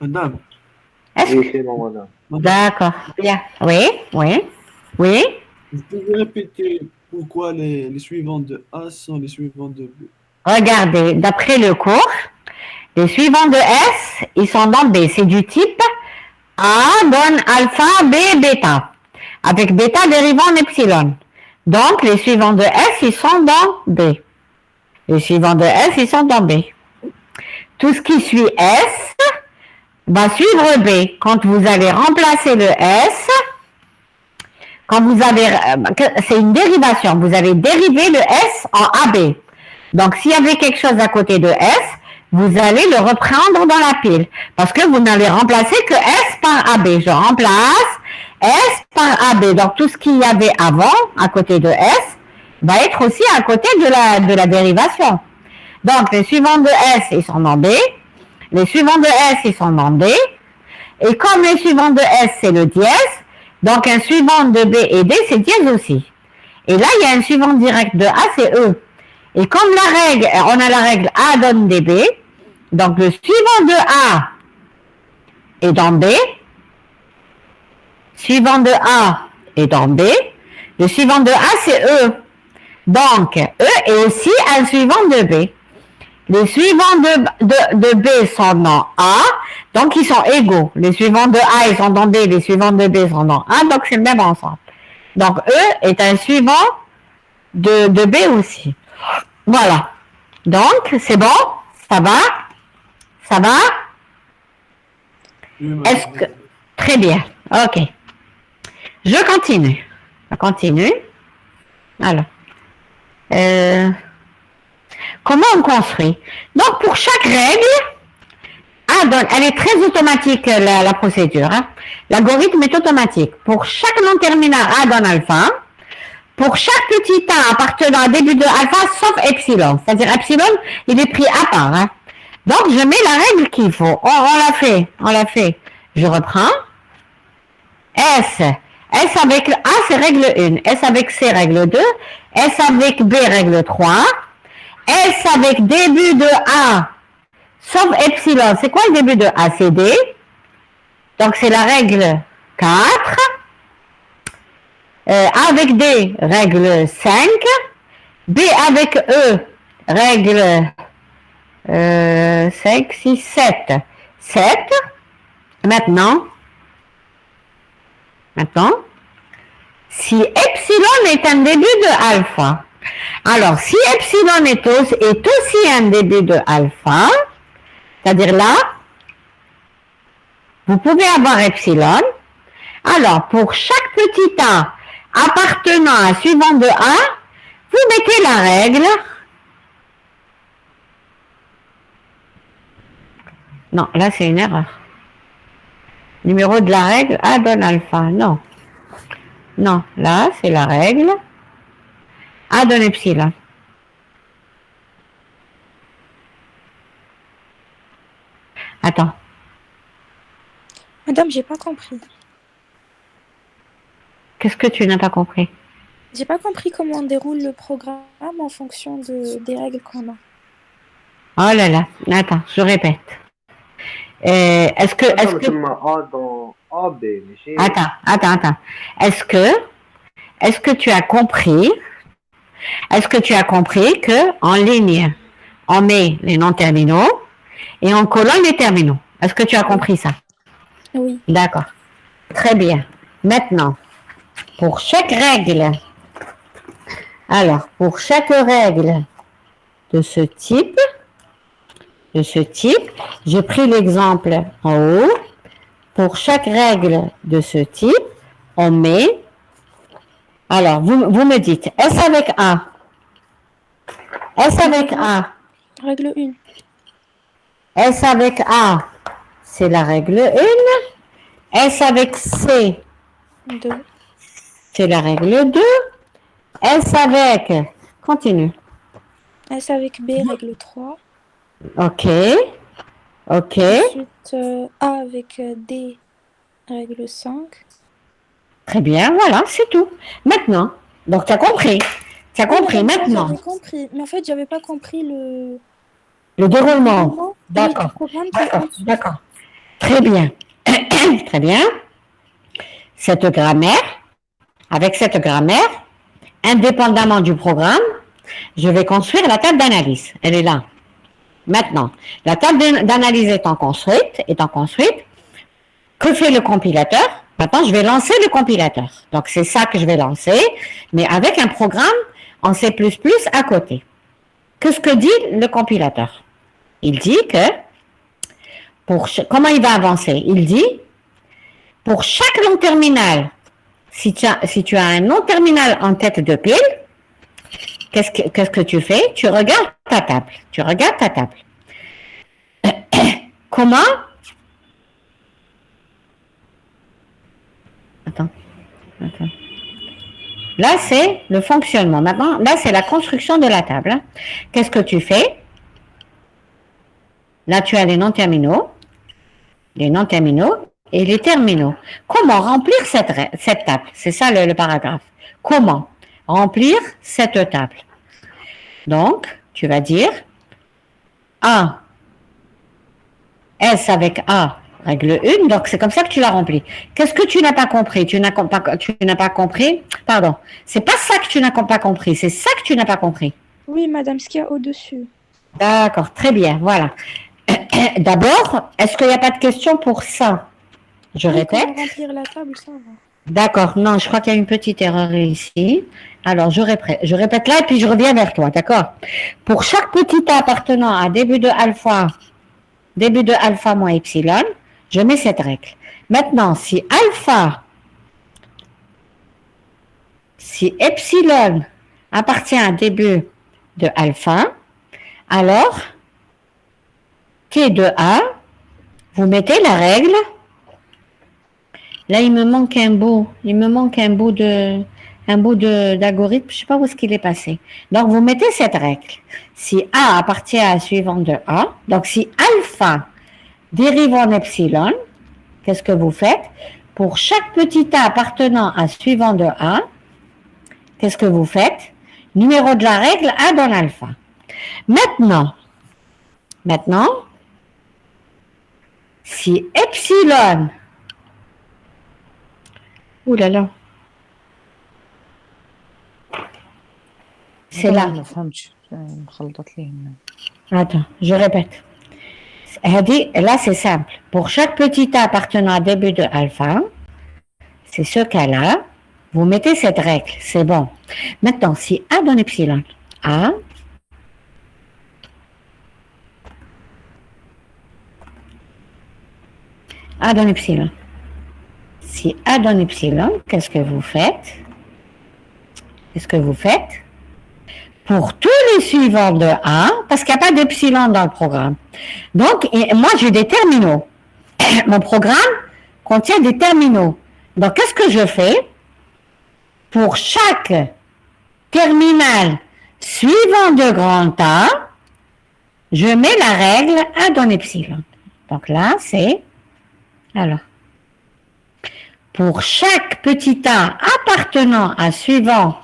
Speaker 4: Madame,
Speaker 3: Oui, c'est bon, madame.
Speaker 1: D'accord. Bien. Oui.
Speaker 4: vous pouvez répéter pourquoi les suivants de A sont les suivants de B?
Speaker 1: Regardez, d'après le cours, les suivants de S, ils sont dans B. C'est du type A donne alpha, B, bêta. Avec bêta dérivant en epsilon. Donc, les suivants de S, ils sont dans B. Les suivants de S, ils sont dans B. Tout ce qui suit S va suivre B. Quand vous allez remplacer le S, c'est une dérivation. Vous allez dériver le S en AB. Donc, s'il y avait quelque chose à côté de S, vous allez le reprendre dans la pile. Parce que vous n'allez remplacer que S par AB. Je remplace S par AB. Donc, tout ce qu'il y avait avant, à côté de S, va être aussi à côté de la dérivation. Donc, les suivants de S, ils sont dans B. Les suivants de S, ils sont dans D. Et comme les suivants de S, c'est le dièse, donc un suivant de B et D, c'est dièse aussi. Et là, il y a un suivant direct de A, c'est E. Et comme la règle, on a la règle A donne DB, donc le suivant de A est dans B, suivant de A est dans B, le suivant de A, c'est E. Donc, E est aussi un suivant de B. Les suivants de B sont dans A, donc ils sont égaux. Les suivants de A, ils sont dans B, les suivants de B sont dans A, donc c'est le même ensemble. Donc, E est un suivant de B aussi. Voilà. Donc, c'est bon? Ça va? Ça va?
Speaker 4: Oui,
Speaker 1: Est-ce que... Très bien. OK. Je continue. Je continue. Alors. Comment on construit? Donc, pour chaque règle, elle est très automatique, la procédure. Hein. L'algorithme est automatique. Pour chaque nom terminal A donne alpha. Pour chaque petit a appartenant à début de alpha, sauf epsilon. C'est-à-dire epsilon, il est pris à part. Hein. Donc, je mets la règle qu'il faut. On l'a fait. Je reprends. S avec A, c'est règle 1. S avec C, règle 2. S avec B, règle 3. S avec début de A, sauf epsilon. C'est quoi le début de A? C'est D. Donc, c'est la règle 4. A avec D, règle 5. B avec E, règle 5, 6, 7. 7. Maintenant, si epsilon est un début de alpha, alors si epsilon est aussi un début de alpha, c'est-à-dire là, vous pouvez avoir epsilon, alors pour chaque petit a appartenant à suivant de A, vous mettez la règle. Non, là c'est une erreur. Numéro de la règle A donne alpha. Non. Non, là c'est la règle A donne epsilon. Attends.
Speaker 2: Madame, j'ai pas compris.
Speaker 1: Qu'est-ce que tu n'as pas compris?
Speaker 2: J'ai pas compris comment on déroule le programme en fonction des règles qu'on a.
Speaker 1: Oh là là, attends, je répète. Est-ce que
Speaker 3: ثم A dans AB ماشي
Speaker 1: attends. Est-ce que tu as compris que en ligne on met les noms terminaux et en colonne les terminaux? Est-ce que tu as compris ça?
Speaker 2: Oui.
Speaker 1: D'accord. Très bien. Maintenant, pour chaque règle, de ce type, j'ai pris l'exemple en haut. Pour chaque règle de ce type, on met, alors vous me dites, S avec A.
Speaker 2: Règle 1.
Speaker 1: S avec A, c'est la règle 1. S avec C,
Speaker 2: 2.
Speaker 1: c'est la règle 2. S avec, continue.
Speaker 2: S avec B, règle 3.
Speaker 1: Ok.
Speaker 2: Ensuite, A avec D, règle 5.
Speaker 1: Très bien, voilà, c'est tout. Maintenant, donc tu as compris. Maintenant.
Speaker 2: J'avais compris, mais en fait, j'avais pas compris le
Speaker 1: déroulement. D'accord. D'accord. Très bien. Très bien. Avec cette grammaire, indépendamment du programme, je vais construire la table d'analyse. Elle est là. Maintenant, la table d'analyse étant construite, que fait le compilateur? Maintenant, je vais lancer le compilateur. Donc, c'est ça que je vais lancer, mais avec un programme en C++ à côté. Qu'est-ce que dit le compilateur? Il dit que, comment il va avancer? Il dit, pour chaque nom terminal, si tu as un nom terminal en tête de pile, qu'est-ce que tu fais? Tu regardes ta table. Comment? Attends. Là, c'est le fonctionnement. Maintenant, là, c'est la construction de la table. Hein. Qu'est-ce que tu fais? Là, tu as les noms terminaux et les terminaux. Comment remplir cette table? C'est ça le paragraphe. Comment? remplir cette table. Donc, tu vas dire A, S avec A, règle 1, donc c'est comme ça que tu l'as rempli. Qu'est-ce que tu n'as pas compris? Tu n'as pas compris, pardon, c'est pas ça que tu n'as pas compris, c'est ça que tu n'as pas compris.
Speaker 2: Oui, madame, ce qu'il y a au-dessus.
Speaker 1: D'accord, très bien, voilà. D'abord, est-ce qu'il n'y a pas de question pour ça? Je
Speaker 2: Oui,
Speaker 1: répète.
Speaker 2: comment remplir la table, ça va.
Speaker 1: D'accord, non, je crois qu'il y a une petite erreur ici. Alors, je répète là et puis je reviens vers toi, d'accord? Pour chaque petit a appartenant à début de alpha moins epsilon, je mets cette règle. Maintenant, si epsilon appartient à début de alpha, alors, T de A, vous mettez la règle. Là, il me manque un bout d'algorithme, je ne sais pas où est-ce qu'il est passé. Donc, vous mettez cette règle. Si A appartient à suivant de A, donc si alpha dérive en epsilon, qu'est-ce que vous faites? Pour chaque petit a appartenant à suivant de A, qu'est-ce que vous faites? Numéro de la règle A dans alpha. Maintenant, si epsilon, ouh là là, c'est là.
Speaker 5: ما فهمتش مخلطت لي هنا.
Speaker 1: Attends, je répète. Elle dit, là c'est simple. Pour chaque petit a appartenant à début de alpha, c'est ce cas-là, vous mettez cette règle, c'est bon. Maintenant, si A donne epsilon, A donne epsilon. Si A donne epsilon, qu'est-ce que vous faites? Pour tous les suivants de A, parce qu'il n'y a pas d'epsilon dans le programme. Donc, moi, j'ai des terminaux. Mon programme contient des terminaux. Donc, qu'est-ce que je fais? Pour chaque terminal suivant de grand A, je mets la règle A dans epsilon. Donc là, c'est... Alors, pour chaque petit a appartenant à suivant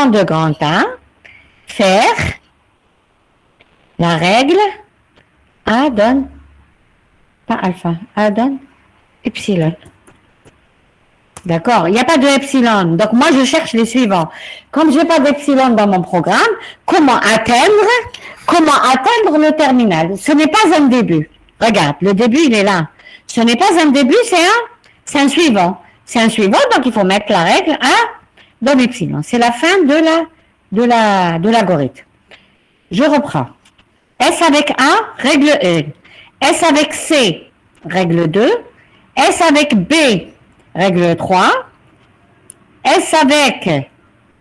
Speaker 1: de grand A, faire la règle A donne, pas alpha, A donne epsilon. D'accord? Il n'y a pas de epsilon. Donc, moi, je cherche les suivants. Comme je n'ai pas d'epsilon dans mon programme, comment atteindre le terminal? Ce n'est pas un début. Regarde, le début, il est là. Ce n'est pas un début, c'est un suivant. C'est un suivant, donc il faut mettre la règle A dans l'epsilon. C'est la fin de l'algorithme. Je reprends. S avec A, règle 1. S avec C, règle 2. S avec B, règle 3. S avec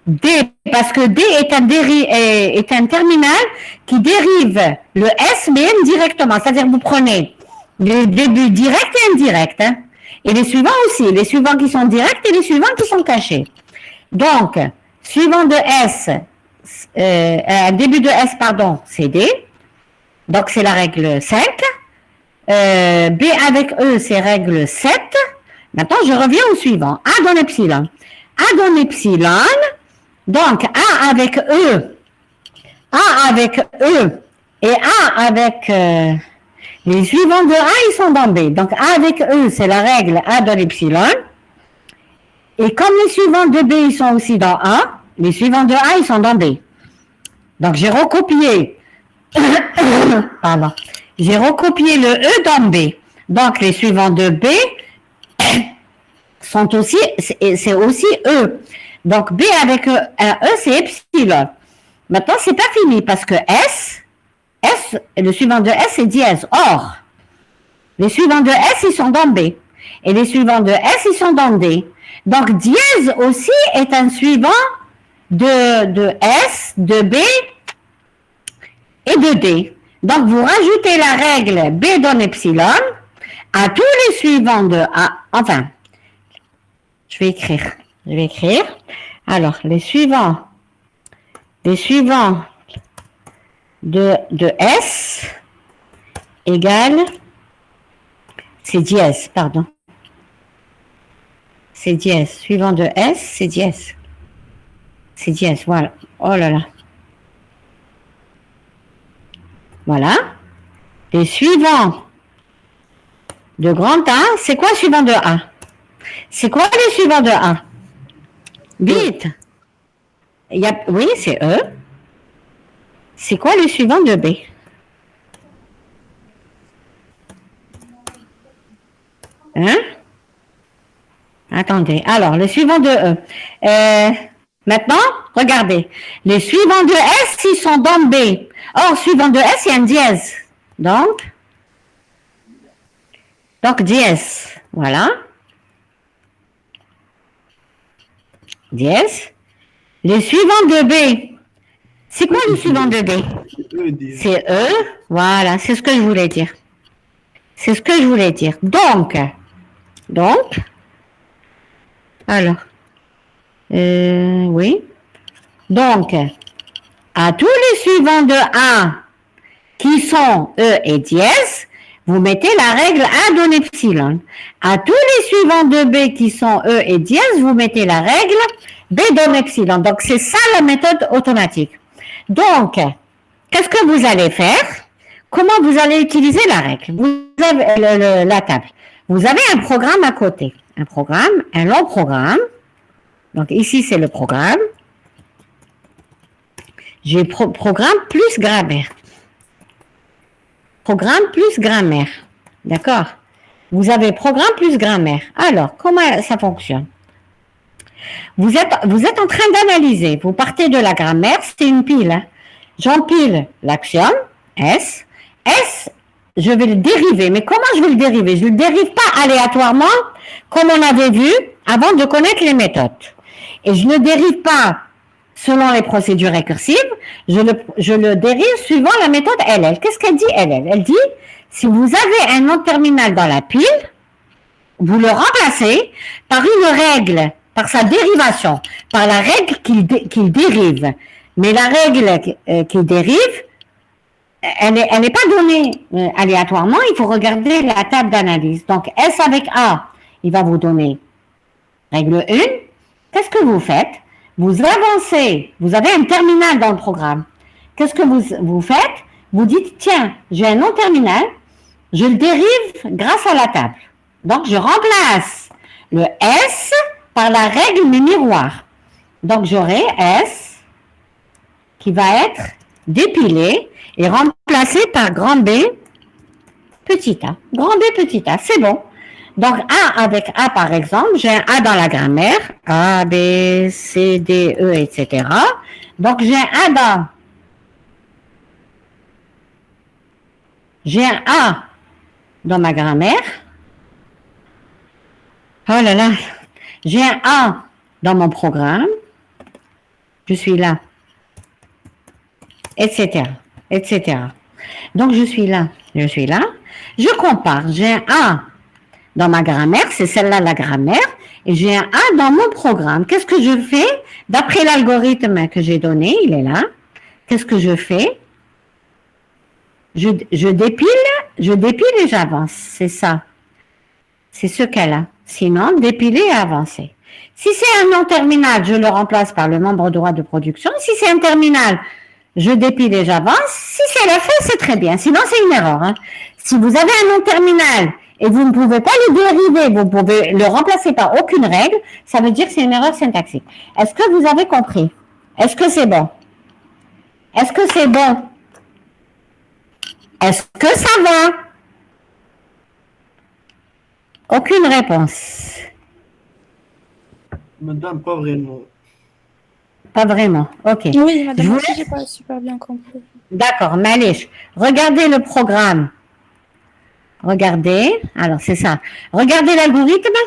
Speaker 1: D, parce que D est un terminal qui dérive le S, mais indirectement. C'est-à-dire vous prenez les débuts directs et indirects. Hein, et les suivants aussi. Les suivants qui sont directs et les suivants qui sont cachés. Donc, suivant de S, début de S, pardon, c'est D. Donc, c'est la règle 5. B avec E, c'est règle 7. Maintenant, je reviens au suivant. A dans epsilon. A dans epsilon. Donc, A avec E et A avec les suivants de A, ils sont dans B. Donc, A avec E, c'est la règle A dans l'epsilon. Et comme les suivants de B, ils sont aussi dans A, les suivants de A, ils sont dans B. Donc, j'ai recopié, pardon, j'ai recopié le E dans B. Donc, les suivants de B sont aussi, c'est aussi E. Donc, B avec E, c'est epsilon. Maintenant, c'est pas fini parce que S, le suivant de S, c'est dièse. Or, les suivants de S, ils sont dans B. Et les suivants de S, ils sont dans D. Donc, dièse aussi est un suivant de S, de B et de D. Donc, vous rajoutez la règle B donne epsilon à tous les suivants de A. Enfin, je vais écrire. Alors, les suivants de S égale, c'est dièse, pardon. c'est dièse. Suivant de S, c'est dièse. C'est dièse, voilà. Oh là là. Voilà. Les suivants de grand A, c'est quoi suivant de A? C'est quoi les suivants de A? Vite. Oui, c'est E. C'est quoi le suivant de B? Hein? Attendez. Alors, le suivant de E. Maintenant, regardez. Les suivants de S, ils sont dans B. Or, suivant de S, il y a un dièse. Donc dièse. Voilà. Dièse. Les suivants de B. C'est quoi le suivant de B? C'est E. Voilà, c'est ce que je voulais dire. C'est ce que je voulais dire. Donc, alors, oui. Donc, à tous les suivants de A qui sont E et dièse, vous mettez la règle A donne epsilon. À tous les suivants de B qui sont E et dièse, vous mettez la règle B donne epsilon. Donc, c'est ça la méthode automatique. Donc, qu'est-ce que vous allez faire? Comment vous allez utiliser la règle? Vous avez la table. Vous avez un programme à côté. Un programme, un long programme. Donc, ici, c'est le programme. J'ai programme plus grammaire. Programme plus grammaire. D'accord? Vous avez programme plus grammaire. Alors, comment ça fonctionne? Vous êtes en train d'analyser. Vous partez de la grammaire, c'est une pile. Hein. J'empile l'axiome, S. S, je vais le dériver. Mais comment je vais le dériver? Je ne le dérive pas aléatoirement, comme on avait vu, avant de connaître les méthodes. Et je ne dérive pas selon les procédures récursives, je le dérive suivant la méthode LL. Qu'est-ce qu'elle dit, LL? Elle dit, si vous avez un nom terminal dans la pile, vous le remplacez par une règle, par sa dérivation, par la règle qu'il dérive. Mais la règle qu'il dérive, elle n'est pas donnée aléatoirement, il faut regarder la table d'analyse. Donc, S avec A, il va vous donner règle 1. Qu'est-ce que vous faites? Vous avancez, vous avez un terminal dans le programme. Qu'est-ce que vous faites? Vous dites, tiens, j'ai un nom terminal, je le dérive grâce à la table. Donc, je remplace le S par la règle mais miroir. Donc, j'aurai S qui va être dépilé et remplacé par grand B petit a. Grand B petit a, c'est bon. Donc, A avec A, par exemple, j'ai un A dans la grammaire, A, B, C, D, E, etc. Donc, j'ai un A dans ma grammaire. Oh là là, j'ai un A dans mon programme. Je suis là, etc., etc. Donc, je suis là. Je compare, j'ai un A dans ma grammaire, c'est celle-là la grammaire, et j'ai un A dans mon programme. Qu'est-ce que je fais? D'après l'algorithme que j'ai donné, il est là. Qu'est-ce que je fais? Je dépile et j'avance. C'est ça. C'est ce qu'elle a. Sinon, dépiler et avancer. Si c'est un nom terminal, je le remplace par le membre droit de production. Si c'est un terminal, je dépile et j'avance. Si c'est la fin, c'est très bien. Sinon, c'est une erreur. Hein. Si vous avez un nom terminal et vous ne pouvez pas le dériver, vous pouvez le remplacer par aucune règle, ça veut dire que c'est une erreur syntaxique. Est-ce que vous avez compris? Est-ce que c'est bon? Est-ce que c'est bon? Est-ce que ça va? Aucune réponse.
Speaker 4: Madame, pas vraiment.
Speaker 1: Pas vraiment. Ok.
Speaker 2: Oui, madame,
Speaker 1: Je
Speaker 2: moi
Speaker 1: vous
Speaker 2: aussi,
Speaker 1: laisse-
Speaker 2: j'ai pas super bien compris.
Speaker 1: D'accord, Malish. Regardez le programme. Regardez. Alors, c'est ça. Regardez l'algorithme.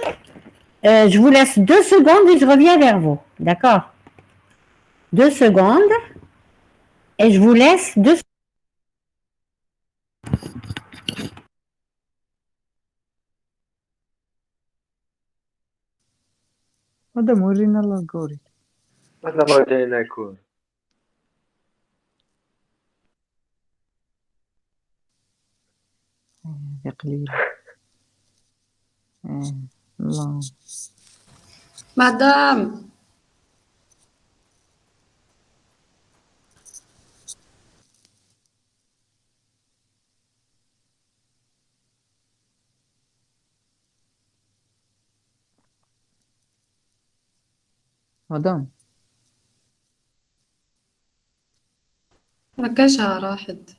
Speaker 1: Je vous laisse 2 secondes et je reviens vers vous. D'accord? 2 secondes. Et je vous laisse 2 secondes.
Speaker 5: هذا ورينا الالغوريثم.
Speaker 3: هذا ما كاين يكون.
Speaker 5: هذه قليلة. لا
Speaker 6: Madame,
Speaker 5: مدام
Speaker 6: ما كاشها راحت.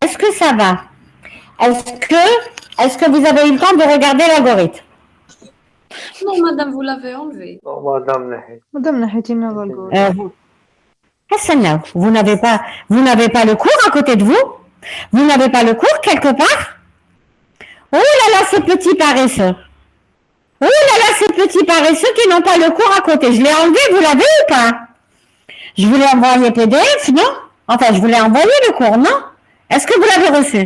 Speaker 1: Est-ce que ça va? Est-ce que vous avez eu le temps de regarder l'algorithme?
Speaker 6: Non, madame, vous l'avez enlevé.
Speaker 3: Non, madame نحيت.
Speaker 5: مدام نحيتينا الالغوريثم.
Speaker 1: Vous n'avez pas le cours à côté de vous? Vous n'avez pas le cours quelque part? Oh là là, ces petits paresseux. Oh là là, ces petits paresseux qui n'ont pas le cours à côté. Je l'ai enlevé, vous l'avez ou pas? Je vous l'ai envoyé PDF, non? Enfin, je vous l'ai envoyé le cours, non? Est-ce que vous l'avez reçu?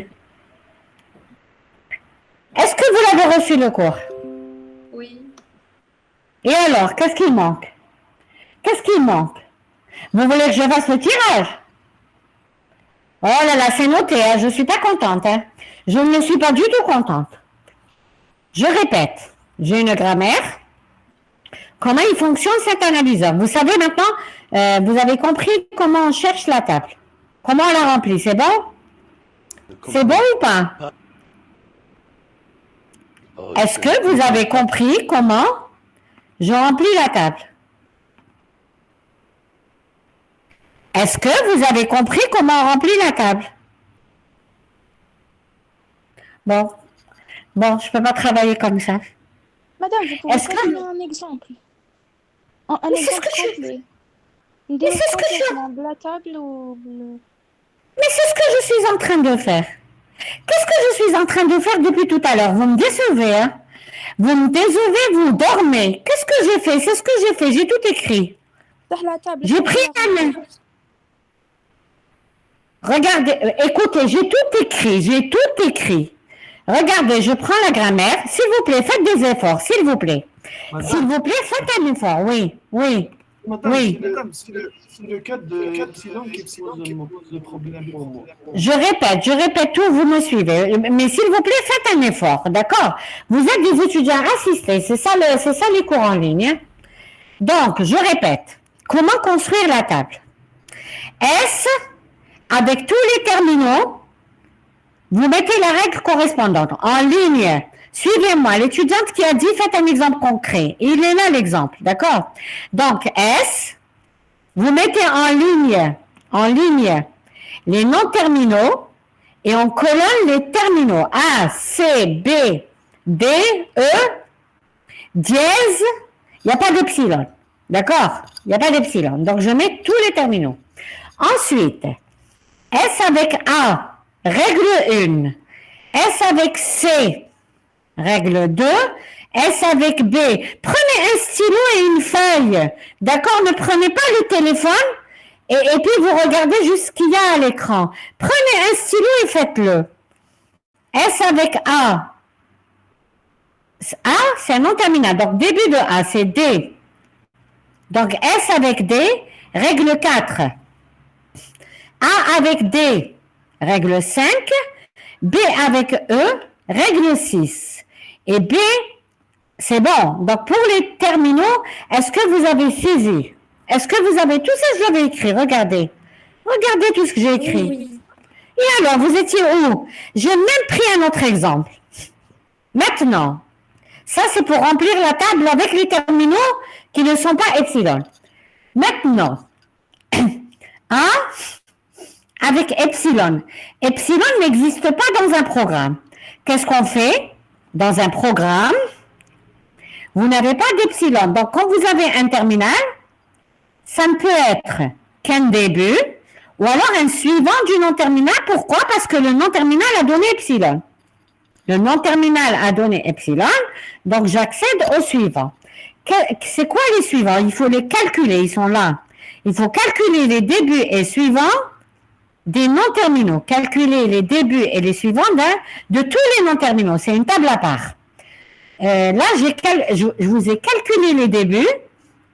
Speaker 1: Est-ce que vous l'avez reçu le cours?
Speaker 6: Oui.
Speaker 1: Et alors, qu'est-ce qu'il manque? Qu'est-ce qu'il manque? Vous voulez que je fasse le tirage? Oh là là, c'est noté, hein, je ne suis pas contente. Hein. Je ne suis pas du tout contente. Je répète, j'ai une grammaire. Comment il fonctionne cet analyseur? Vous savez maintenant, vous avez compris comment on cherche la table. Comment on la remplit, c'est bon? C'est bon ou pas? Est-ce que vous avez compris comment je remplis la table? Est-ce que vous avez compris comment on remplit la table? Bon, je ne peux pas travailler comme ça.
Speaker 2: Madame, vous pouvez
Speaker 1: Est-ce
Speaker 2: pas
Speaker 1: que-
Speaker 2: donner un exemple? Un
Speaker 1: Mais c'est ce
Speaker 2: exemple
Speaker 1: que je-
Speaker 2: complet.
Speaker 1: Mais c'est ce que je-
Speaker 2: complètement de la table ou...
Speaker 1: Mais c'est ce que je suis en train de faire. Qu'est-ce que je suis en train de faire depuis tout à l'heure? Vous me décevez, hein? Vous me décevez, vous dormez. Qu'est-ce que j'ai fait? C'est ce que j'ai fait, j'ai tout écrit.
Speaker 2: Sur la table.
Speaker 1: J'ai pris la main. Regardez, écoutez, j'ai tout écrit. Regardez, je prends la grammaire. S'il vous plaît, faites des efforts, s'il vous plaît. S'il vous plaît, faites un effort, oui.
Speaker 4: Madame,
Speaker 1: Oui.
Speaker 4: c'est le cas de Epsilon qui pose le problème pour moi.
Speaker 1: Je répète tout, vous me suivez. Mais s'il vous plaît, faites un effort, d'accord? Vous êtes des étudiants assistés, c'est ça les cours en ligne. Hein? Donc, je répète, comment construire la table? S, avec tous les terminaux, vous mettez la règle correspondante en ligne. Suivez-moi, l'étudiante qui a dit, faites un exemple concret. Il est là l'exemple, d'accord? Donc, S, vous mettez en ligne, les noms terminaux et on colonne les terminaux. A, C, B, D, E, dièse, il n'y a pas d'epsilon. D'accord? Il n'y a pas d'epsilon. Donc, je mets tous les terminaux. Ensuite, S avec A, règle 1. S avec C, règle 2. S avec B. Prenez un stylo et une feuille. D'accord? Ne prenez pas le téléphone et puis vous regardez juste ce qu'il y a à l'écran. Prenez un stylo et faites-le. S avec A. A, c'est un nom terminal. Donc, début de A, c'est D. Donc, S avec D, règle 4. A avec D, règle 5. B avec E, règle 6. Et B, c'est bon. Donc, pour les terminaux, est-ce que vous avez saisi? Est-ce que vous avez tout ça? Je l'avais écrit. Regardez. Regardez tout ce que j'ai écrit.
Speaker 2: Oui.
Speaker 1: Et alors, vous étiez où? J'ai même pris un autre exemple. Maintenant, ça, c'est pour remplir la table avec les terminaux qui ne sont pas epsilon. Maintenant, A avec epsilon. Epsilon n'existe pas dans un programme. Qu'est-ce qu'on fait? dans un programme, vous n'avez pas d'epsilon. Donc, quand vous avez un terminal, ça ne peut être qu'un début ou alors un suivant du non-terminal. Pourquoi? Parce que le non-terminal a donné epsilon. Le non-terminal a donné epsilon, donc j'accède au suivant. C'est quoi les suivants? Il faut les calculer, ils sont là. Il faut calculer les débuts et suivants des non-terminaux. Calculer les débuts et les suivants de tous les non-terminaux. C'est une table à part. Là, je vous ai calculé les débuts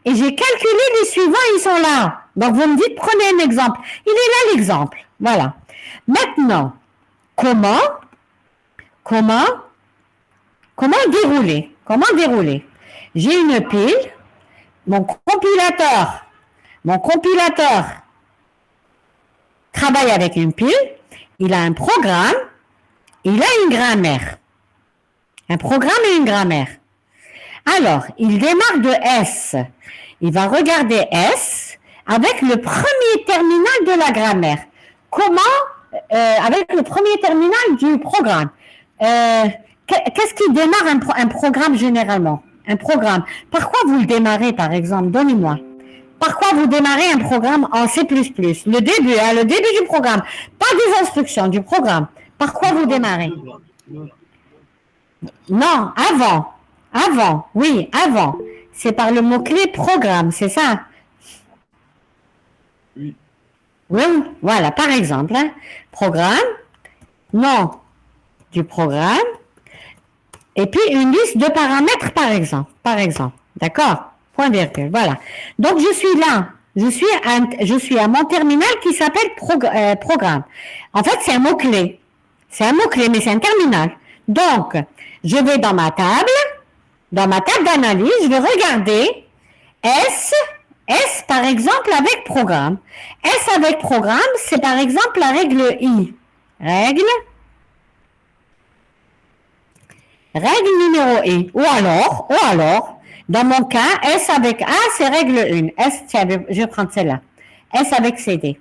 Speaker 1: et j'ai calculé les suivants, ils sont là. Donc, vous me dites, prenez un exemple. Il est là l'exemple. Voilà. Maintenant, comment dérouler? Comment dérouler? J'ai une pile. Mon compilateur travaille avec une pile. Il a un programme. Il a une grammaire. Un programme et une grammaire. Alors, il démarre de S. Il va regarder S avec le premier terminal de la grammaire. Comment? Avec le premier terminal du programme. Qu'est-ce qui démarre un programme généralement? Un programme. Par quoi vous le démarrez, par exemple? Donnez-moi. Par quoi vous démarrez un programme en C++? Le début, hein, le début du programme. Pas des instructions, du programme. Par quoi vous démarrez? Non, avant. Avant, oui, avant. C'est par le mot-clé programme, c'est ça?
Speaker 4: Oui.
Speaker 1: Oui, voilà, par exemple, hein, programme, nom du programme, et puis une liste de paramètres, par exemple, d'accord? Point virgule, voilà. Donc, je suis là, je suis à mon terminal qui s'appelle programme. En fait, c'est un mot-clé. C'est un mot-clé, mais c'est un terminal. Donc, je vais dans ma table d'analyse, je vais regarder S par exemple avec programme. S avec programme, c'est par exemple la règle I. Règle numéro I. Ou alors, dans mon cas, S avec A, c'est règle 1. S, tiens, je vais prendre celle-là. S avec CD.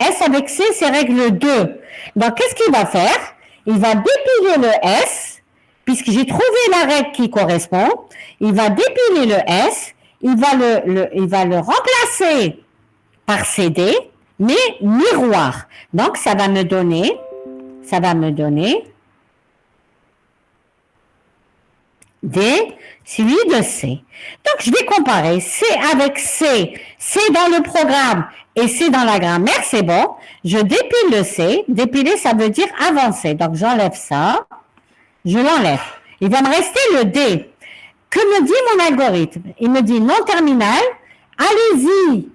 Speaker 1: S avec C, c'est règle 2. Donc, qu'est-ce qu'il va faire? Il va dépiler le S, puisque j'ai trouvé la règle qui correspond. Il va dépiler le S, il va le remplacer par CD, mais miroir. Donc, ça va me donner D suivi de C. Donc, je vais comparer C avec C. C dans le programme et C dans la grammaire, c'est bon. Je dépile le C. Dépiler, ça veut dire avancer. Donc, j'enlève ça. Je l'enlève. Il va me rester le D. Que me dit mon algorithme? Il me dit non terminal. Allez-y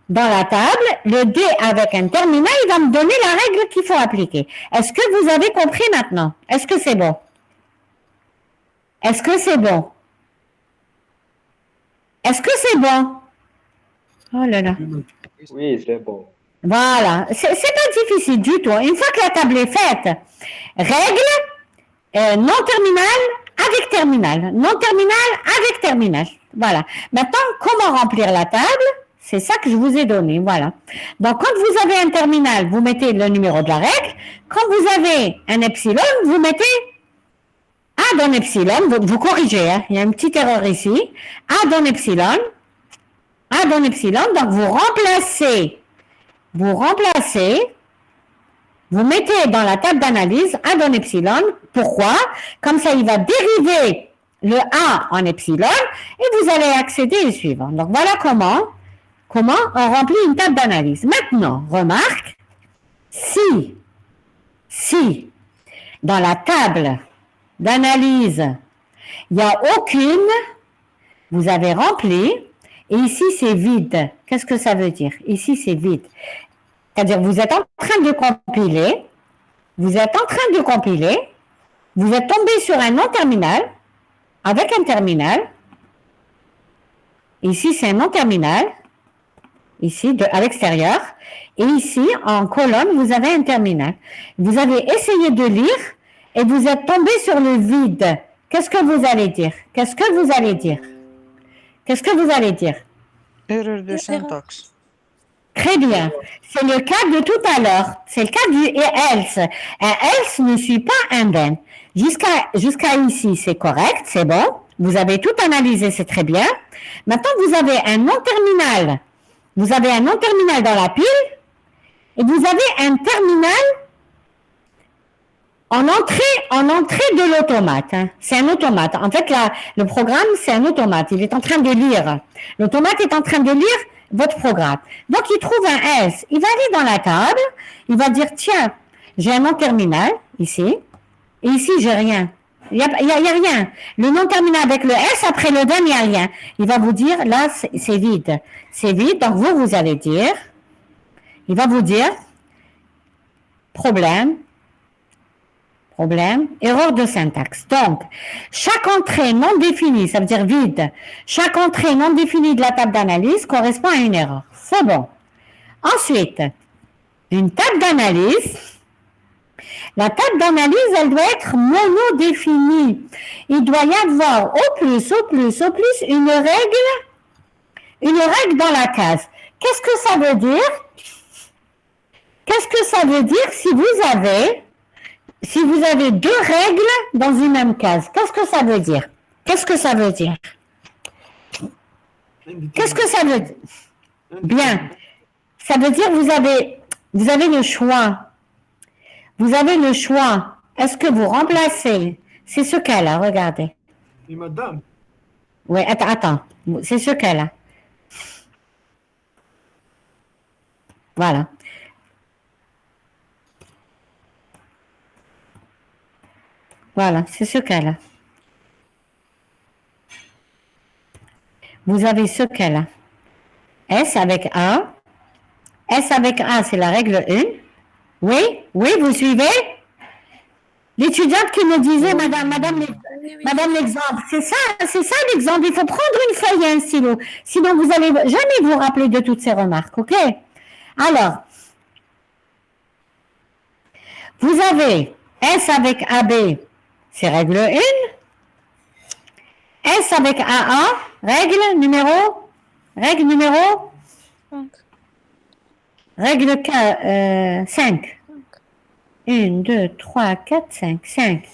Speaker 1: dans la table. Le D avec un terminal, il va me donner la règle qu'il faut appliquer. Est-ce que vous avez compris maintenant? Est-ce que c'est bon? Est-ce que c'est bon? Est-ce que c'est bon? Oh là là.
Speaker 3: Oui, c'est bon.
Speaker 1: Voilà. C'est pas difficile du tout. Une fois que la table est faite, règle, non terminal avec terminal. Non terminal avec terminal. Voilà. Maintenant, comment remplir la table? C'est ça que je vous ai donné. Voilà. Donc, quand vous avez un terminal, vous mettez le numéro de la règle. Quand vous avez un epsilon, vous mettez A dans epsilon, vous corrigez, hein, il y a une petite erreur ici. A dans epsilon, donc vous mettez dans la table d'analyse A dans epsilon. Pourquoi? Comme ça, il va dériver le A en epsilon et vous allez accéder au suivant. Donc, voilà comment on remplit une table d'analyse. Maintenant, remarque, si dans la table d'analyse, il n'y a aucune, vous avez rempli, et ici c'est vide. Qu'est-ce que ça veut dire? Ici c'est vide. C'est-à-dire vous êtes en train de compiler, vous êtes tombé sur un non-terminal, avec un terminal, ici c'est un non-terminal, ici à l'extérieur, et ici en colonne vous avez un terminal. Vous avez essayé de lire, et vous êtes tombé sur le vide. Qu'est-ce que vous allez dire?
Speaker 5: Erreur de syntaxe.
Speaker 1: Très bien. C'est le cas de tout à l'heure. C'est le cas du else. Un else ne suit pas un then. Jusqu'à ici, c'est correct, c'est bon. Vous avez tout analysé, c'est très bien. Maintenant, vous avez un non-terminal. Vous avez un non-terminal dans la pile et vous avez un terminal en entrée de l'automate. Hein. C'est un automate. En fait, le programme, c'est un automate. Il est en train de lire. L'automate est en train de lire votre programme. Donc, il trouve un S. Il va aller dans la table. Il va dire, tiens, j'ai un non-terminal ici. Et ici, j'ai rien. Il y a rien. Le non-terminal avec le S, après le then, il n'y a rien. Il va vous dire, là, c'est vide. C'est vide. Donc, vous allez dire, il va vous dire, problème, erreur de syntaxe. Donc, chaque entrée non définie, ça veut dire vide, chaque entrée non définie de la table d'analyse correspond à une erreur. C'est bon. Ensuite, une table d'analyse, la table d'analyse, elle doit être monodéfinie. Il doit y avoir au plus une règle dans la case. Qu'est-ce que ça veut dire? Qu'est-ce que ça veut dire si vous avez deux règles dans une même case? Qu'est-ce que ça veut dire? Qu'est-ce que ça veut dire? Qu'est-ce que ça veut dire? Bien. Ça veut dire vous avez le choix. Vous avez le choix. Est-ce que vous remplacez? C'est ce cas-là, regardez.
Speaker 4: Et madame,
Speaker 1: Oui, attends. C'est ce cas-là. Voilà. Voilà, c'est ce cas-là. Vous avez ce cas-là. S avec A. S avec A, c'est la règle 1. Oui, vous suivez? L'étudiante qui me disait, madame l'exemple, c'est ça l'exemple. Il faut prendre une feuille et un stylo. Sinon, vous n'allez jamais vous rappeler de toutes ces remarques, ok? Alors, vous avez S avec AB, c'est règle 1. S avec AA, règle numéro 5. 1, 2, 3, 4, 5. 5.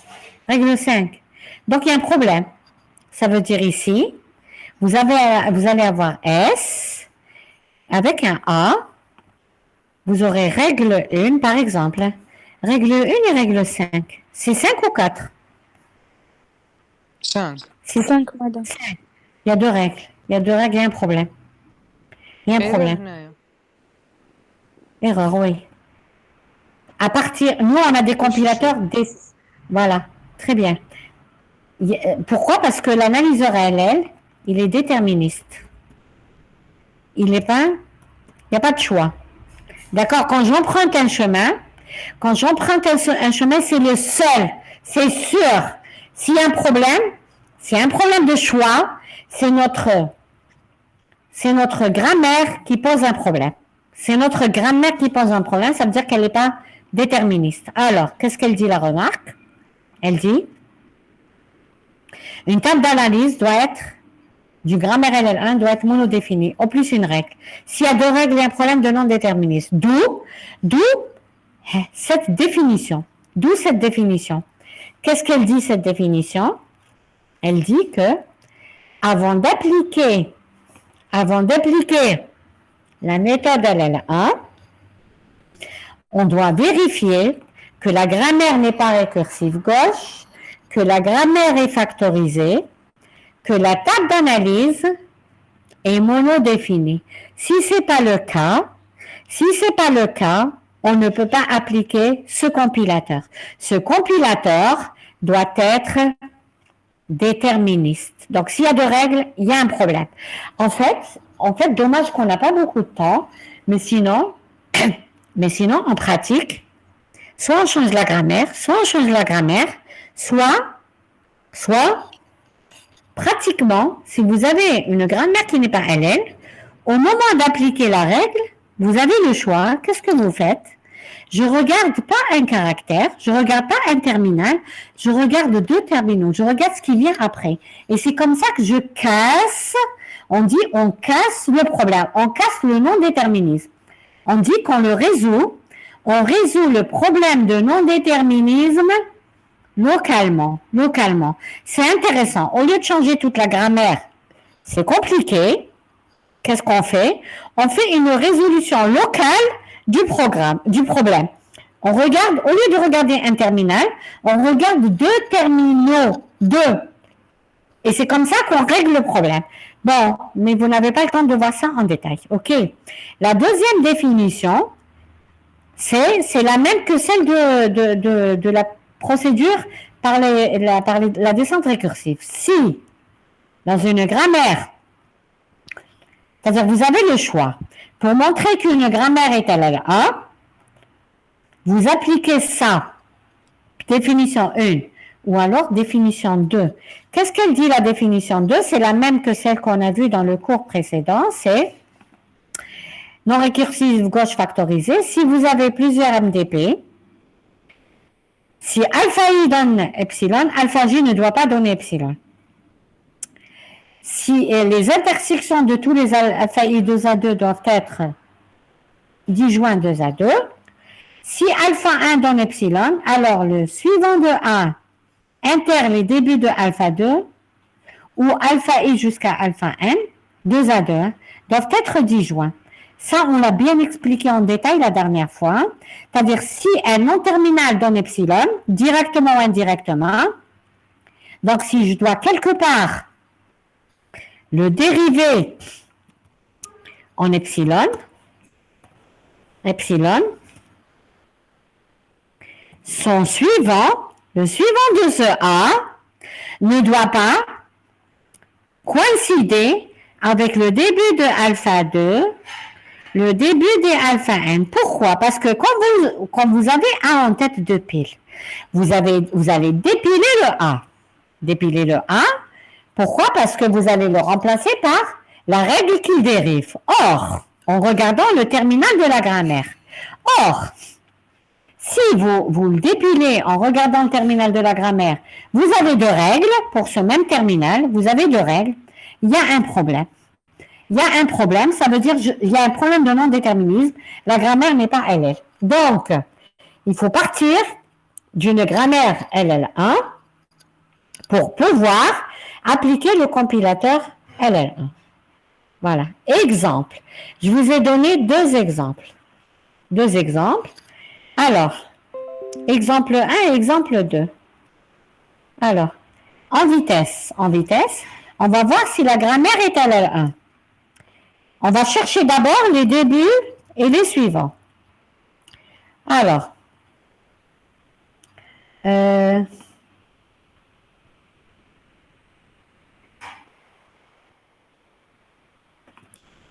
Speaker 1: Règle 5. Donc, il y a un problème. Ça veut dire ici, vous allez avoir S avec un A. Vous aurez règle 1, par exemple. Règle 1 et règle 5. C'est 5 ou 4?
Speaker 5: 5.
Speaker 1: C'est
Speaker 2: 5, madame.
Speaker 1: 5. Il y a deux règles. Il y a un problème. Il y a un problème. Erreur, oui. Nous, on a des compilateurs. Voilà, très bien. Pourquoi? Parce que l'analyseur LL, il est déterministe. Il n'y a pas de choix. D'accord? Quand j'emprunte un chemin, c'est le seul. C'est sûr. S'il y a un problème de choix, c'est notre grammaire qui pose un problème. C'est notre grammaire qui pose un problème, ça veut dire qu'elle n'est pas déterministe. Alors, qu'est-ce qu'elle dit la remarque? Elle dit, une table d'analyse du grammaire LL1 doit être monodéfinie, au plus une règle. S'il y a deux règles, il y a un problème de non-déterministe. D'où cette définition. Qu'est-ce qu'elle dit, cette définition? Elle dit que, avant d'appliquer la méthode LL1, on doit vérifier que la grammaire n'est pas récursive gauche, que la grammaire est factorisée, que la table d'analyse est monodéfinie. Si ce n'est pas le cas, on ne peut pas appliquer ce compilateur. Ce compilateur doit être déterministe. Donc, s'il y a deux règles, il y a un problème. En fait, dommage qu'on n'a pas beaucoup de temps, mais sinon, en pratique, soit on change la grammaire, soit pratiquement, si vous avez une grammaire qui n'est pas LL, au moment d'appliquer la règle, vous avez le choix. Qu'est-ce que vous faites? Je regarde pas un caractère, je regarde pas un terminal, je regarde deux terminaux, je regarde ce qui vient après. Et c'est comme ça que je casse, on casse le problème, on casse le non-déterminisme. On dit qu'on le résout, on résout le problème de non-déterminisme localement. C'est intéressant. Au lieu de changer toute la grammaire, c'est compliqué. Qu'est-ce qu'on fait? On fait une résolution locale du problème. On regarde, au lieu de regarder un terminal, on regarde deux terminaux, deux. Et c'est comme ça qu'on règle le problème. Bon, mais vous n'avez pas le temps de voir ça en détail. OK. La deuxième définition, c'est la même que celle de la procédure par la descente récursive. Si, dans une grammaire, c'est-à-dire vous avez le choix, pour montrer qu'une grammaire est égale à 1, vous appliquez ça, définition 1, ou alors définition 2. Qu'est-ce qu'elle dit la définition 2? C'est la même que celle qu'on a vue dans le cours précédent, c'est non récursive gauche factorisée. Si vous avez plusieurs MDP, si alpha i donne epsilon, alpha j ne doit pas donner epsilon. Si les intersections de tous les alpha i 2A2 doivent être disjoints 2A2, si alpha 1 donne epsilon, alors le suivant de 1 inter les débuts de alpha 2 ou alpha i jusqu'à alpha n, 2A2, doivent être disjoints. Ça, on l'a bien expliqué en détail la dernière fois. C'est-à-dire, si un non-terminal donne epsilon, directement ou indirectement, donc si je dois quelque part le dériver en epsilon, son suivant, le suivant de ce A, ne doit pas coïncider avec le début de alpha 2, le début des alpha n. Pourquoi? Parce que quand vous avez A en tête de pile, vous allez dépiler le A. Dépiler le A. Pourquoi? Parce que vous allez le remplacer par la règle qu'il dérive. Or, en regardant le terminal de la grammaire, si vous le dépilez en regardant le terminal de la grammaire, vous avez deux règles pour ce même terminal, vous avez deux règles, il y a un problème. Ça veut dire il y a un problème de non-déterminisme, la grammaire n'est pas LL. Donc, il faut partir d'une grammaire LL1 pour pouvoir appliquer le compilateur LL1. Voilà. Exemple. Je vous ai donné deux exemples. Alors, exemple 1 et exemple 2. Alors, en vitesse, on va voir si la grammaire est LL1. On va chercher d'abord les débuts et les suivants. Alors,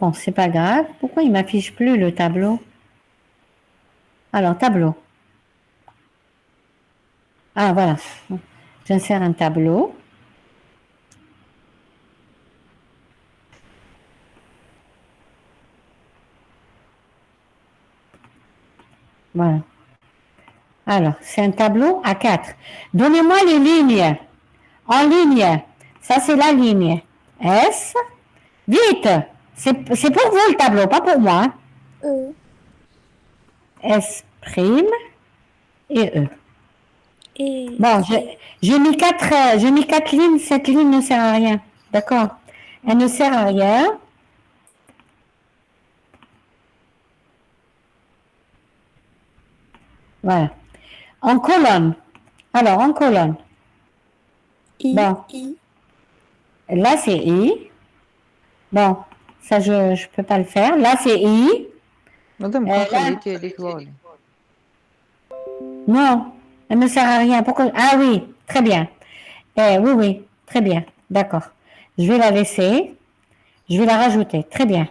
Speaker 1: bon, c'est pas grave. Pourquoi il m'affiche plus le tableau? Alors, tableau. Ah, voilà. J'insère un tableau. Voilà. Alors, c'est un tableau à 4. Donnez-moi les lignes. En ligne. Ça, c'est la ligne. S. Vite. C'est pour vous le tableau, pas pour moi. S' et E.
Speaker 2: Et
Speaker 1: Bon, j'ai mis quatre lignes. Cette ligne ne sert à rien. D'accord? Elle ne sert à rien. Voilà. En colonne. Alors, en colonne.
Speaker 2: I,
Speaker 1: Bon.
Speaker 2: I,
Speaker 1: Là, c'est I. Bon, ça, je ne peux pas le faire. Là, c'est I.
Speaker 5: مادام
Speaker 1: là-
Speaker 5: كون خليتي هذيك فوالا.
Speaker 1: Non, elle ne sert à rien. Pourquoi? Ah oui, très bien. Oui, très bien. D'accord. Je vais la laisser. Je vais la rajouter. Très bien.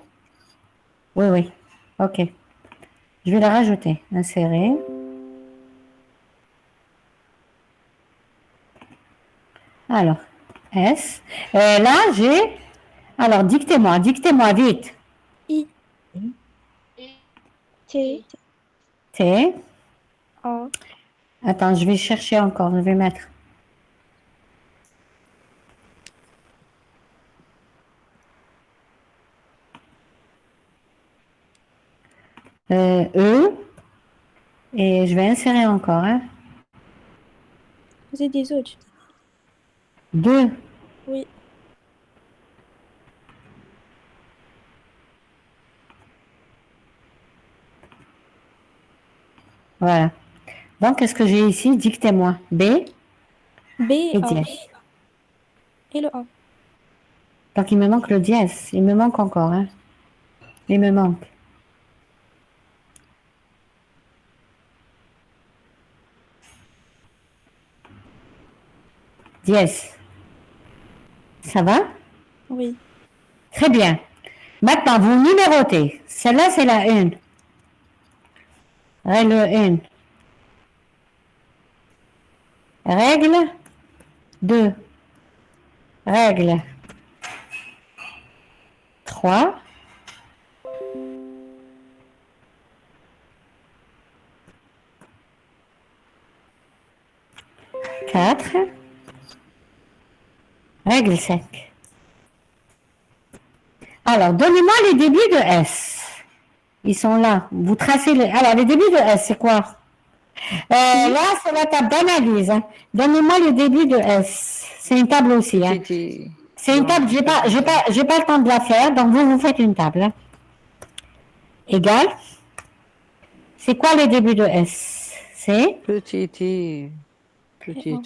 Speaker 1: Oui. OK. Je vais la rajouter. Insérer. Alors, S. Là, j'ai... Alors, dictez-moi vite.
Speaker 2: I, T,
Speaker 1: T.
Speaker 2: A,
Speaker 1: Attends, je vais chercher encore. Je vais mettre... E. Et je vais insérer encore. Hein.
Speaker 2: Vous avez des autres.
Speaker 1: 2.
Speaker 2: Oui.
Speaker 1: Voilà. Donc, qu'est-ce que j'ai ici? Dictez-moi. B
Speaker 2: B,
Speaker 1: et
Speaker 2: A.
Speaker 1: dièse.
Speaker 2: Et le A.
Speaker 1: Donc, il me manque le dièse. Il me manque encore. Hein. Il me manque. Dièse. Ça va?
Speaker 2: Oui.
Speaker 1: Très bien. Maintenant, vous numérotez. Celle-là, c'est la 1. Règle 1. Règle 2. Règle 3. Quatre. Règle 5. Alors, donnez-moi les débuts de S. Ils sont là. Vous tracez les... Alors, les débuts de S, c'est quoi? Là, c'est la table d'analyse. Hein. Donnez-moi les débuts de S. C'est une table aussi. Hein. C'est une table. J'ai pas le temps de la faire, donc vous faites une table. Hein. Égal. C'est quoi les débuts de S? C'est
Speaker 5: Petit I. Petit.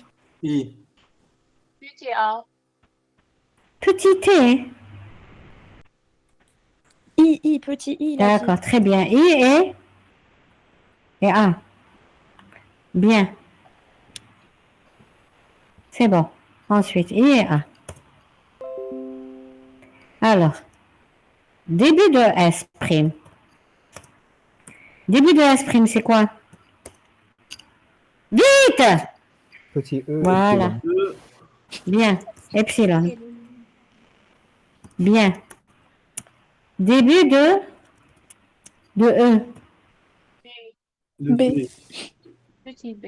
Speaker 4: I.
Speaker 6: Petit A.
Speaker 1: petit t.
Speaker 2: I, petit I. là,
Speaker 1: D'accord, très bien. I et A. Bien. C'est bon. Ensuite, I et A. Alors, début de S prime. Début de S prime, c'est quoi? Vite!
Speaker 7: Petit E.
Speaker 1: Voilà.
Speaker 4: E.
Speaker 1: Bien. Epsilon. Bien. Début de E.
Speaker 4: Le
Speaker 2: B.
Speaker 4: B.
Speaker 6: Petit B.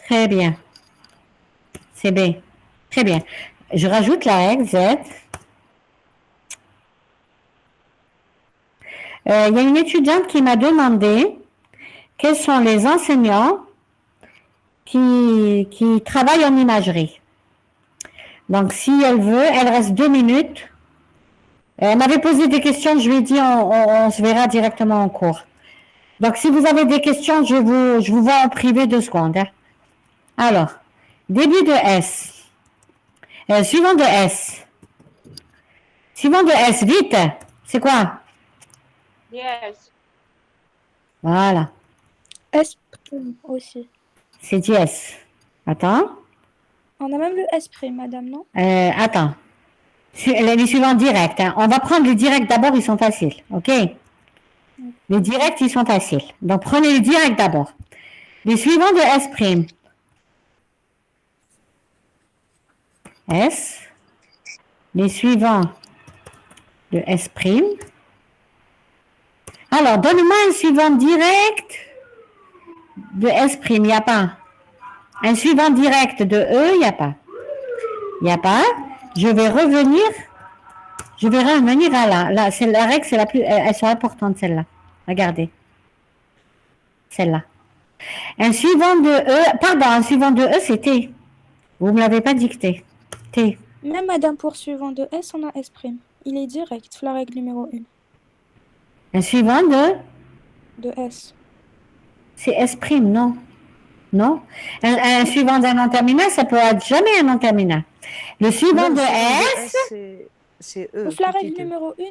Speaker 1: Très bien. C'est B. Très bien. Je rajoute la règle Z. Il y a une étudiante qui m'a demandé quels sont les enseignants qui travaillent en imagerie. Donc, si elle veut, elle reste 2 minutes. Elle m'avait posé des questions, je lui ai dit on se verra directement en cours. Donc, si vous avez des questions, je vous vois en privé 2 secondes. Hein. Alors, début de S. Suivant de S. Suivant de S, vite. C'est quoi?
Speaker 6: Yes.
Speaker 1: Voilà.
Speaker 2: S aussi.
Speaker 1: C'est dièse. Attends.
Speaker 2: On a même le S prime, madame, non?
Speaker 1: Attends. Les suivants directs. Hein. On va prendre les directs d'abord, ils sont faciles. OK? Les directs, ils sont faciles. Donc, prenez les directs d'abord. Les suivants de S prime. S. Les suivants de S prime. Alors, donne-moi un suivant direct de S prime. Il n'y a pas. Un suivant direct de E, il n'y a pas. Il n'y a pas. Je vais revenir à là. C'est la règle, c'est la plus, elles sont importantes, celles-là. Regardez. Celle-là. Un suivant de E, un suivant de E, c'est T. Vous ne me l'avez pas dicté. T.
Speaker 2: Même madame poursuivant de S, on a S prime. Il est direct, la règle numéro 1.
Speaker 1: Un suivant
Speaker 2: De S.
Speaker 1: c'est S prime, non? Non? Un suivant d'un nom terminal, ça peut être jamais un nom terminal. Le suivant de S,
Speaker 5: c'est E.
Speaker 2: Sauf la règle numéro 1.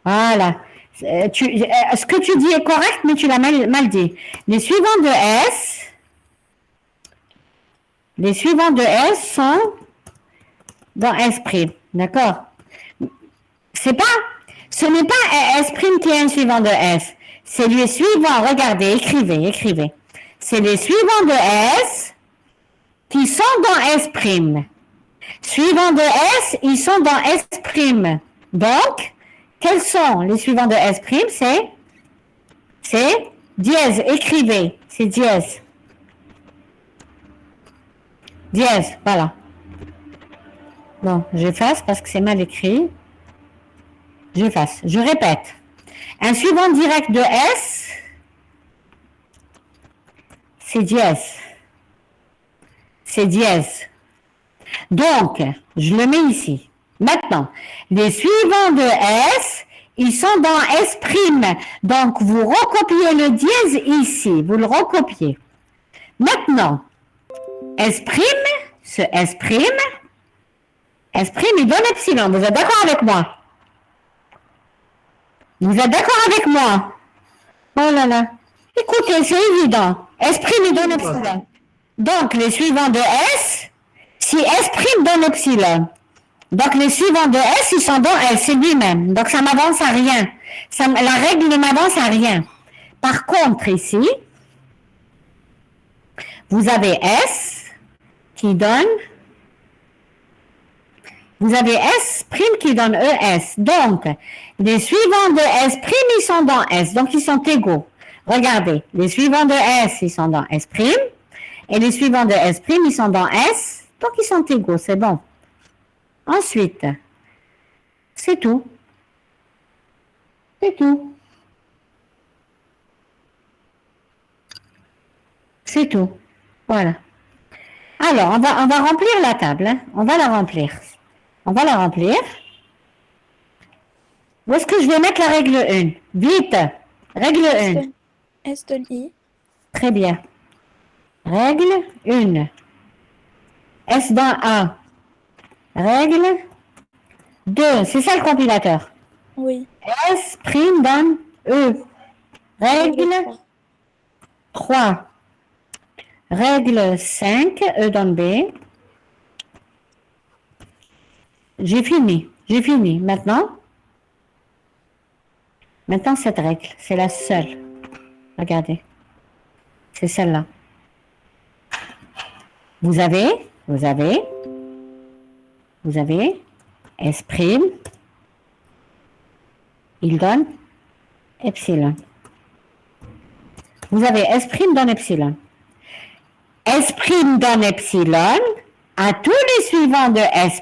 Speaker 1: voilà. Ce que tu dis est correct, mais tu l'as mal dit. Les suivants de S sont dans S prime. D'accord? Ce n'est pas S prime qui est un suivant de S. C'est les suivants. Regardez, écrivez. C'est les suivants de S qui sont dans S prime. Suivants de S, ils sont dans S prime. Donc, quels sont les suivants de S prime? C'est dièse. Écrivez. C'est dièse. Dièse, voilà. Bon, j'efface parce que c'est mal écrit. J'efface. Je répète. Un suivant direct de S, c'est dièse. C'est dièse. Donc, je le mets ici. Maintenant, les suivants de S, ils sont dans S'. Donc, vous recopiez le dièse ici. Vous le recopiez. Maintenant, S', ce S', il donne epsilon. Vous êtes d'accord avec moi? Vous êtes d'accord avec moi? Oh là là. Écoutez, c'est évident. S', il donne epsilon. Donc, les suivants de S, si S' donne epsilon, donc les suivants de S, ils sont dans S, c'est lui-même. Donc, ça m'avance à rien. La règle ne m'avance à rien. Par contre, ici, vous avez S qui donne, vous avez S' qui donne ES. Donc, les suivants de S', ils sont dans S, donc ils sont égaux. Regardez, les suivants de S, ils sont dans S', et les suivants de S', ils sont dans S, donc ils sont égaux, c'est bon. Ensuite, c'est tout. C'est tout. C'est tout. Voilà. Alors, on va remplir la table. Hein. On va la remplir. On va la remplir. Où est-ce que je vais mettre la règle 1? Vite. Règle 1.
Speaker 2: S de I.
Speaker 1: Très bien. Règle 1. S dans A. Règle 2. C'est ça le compilateur.
Speaker 2: Oui.
Speaker 1: S' donne E. Règle 3. Règle 5. E donne B. J'ai fini. J'ai fini. Maintenant, cette règle, c'est la seule. Regardez. C'est celle-là. Vous avez S', il donne epsilon. Vous avez S' donne epsilon. S' donne epsilon à tous les suivants de S'.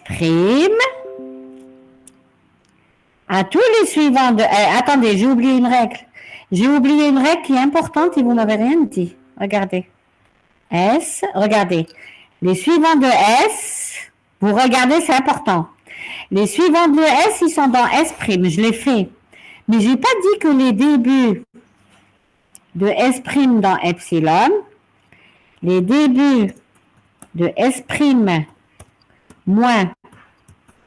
Speaker 1: À tous les suivants de... attendez, j'ai oublié une règle. J'ai oublié une règle qui est importante et vous m'avez rien dit. Regardez. S, regardez. Les suivants de S, vous regardez, c'est important. Les suivants de S, ils sont dans S', je l'ai fait. Mais j'ai pas dit que les débuts de S' dans epsilon, les débuts de S' moins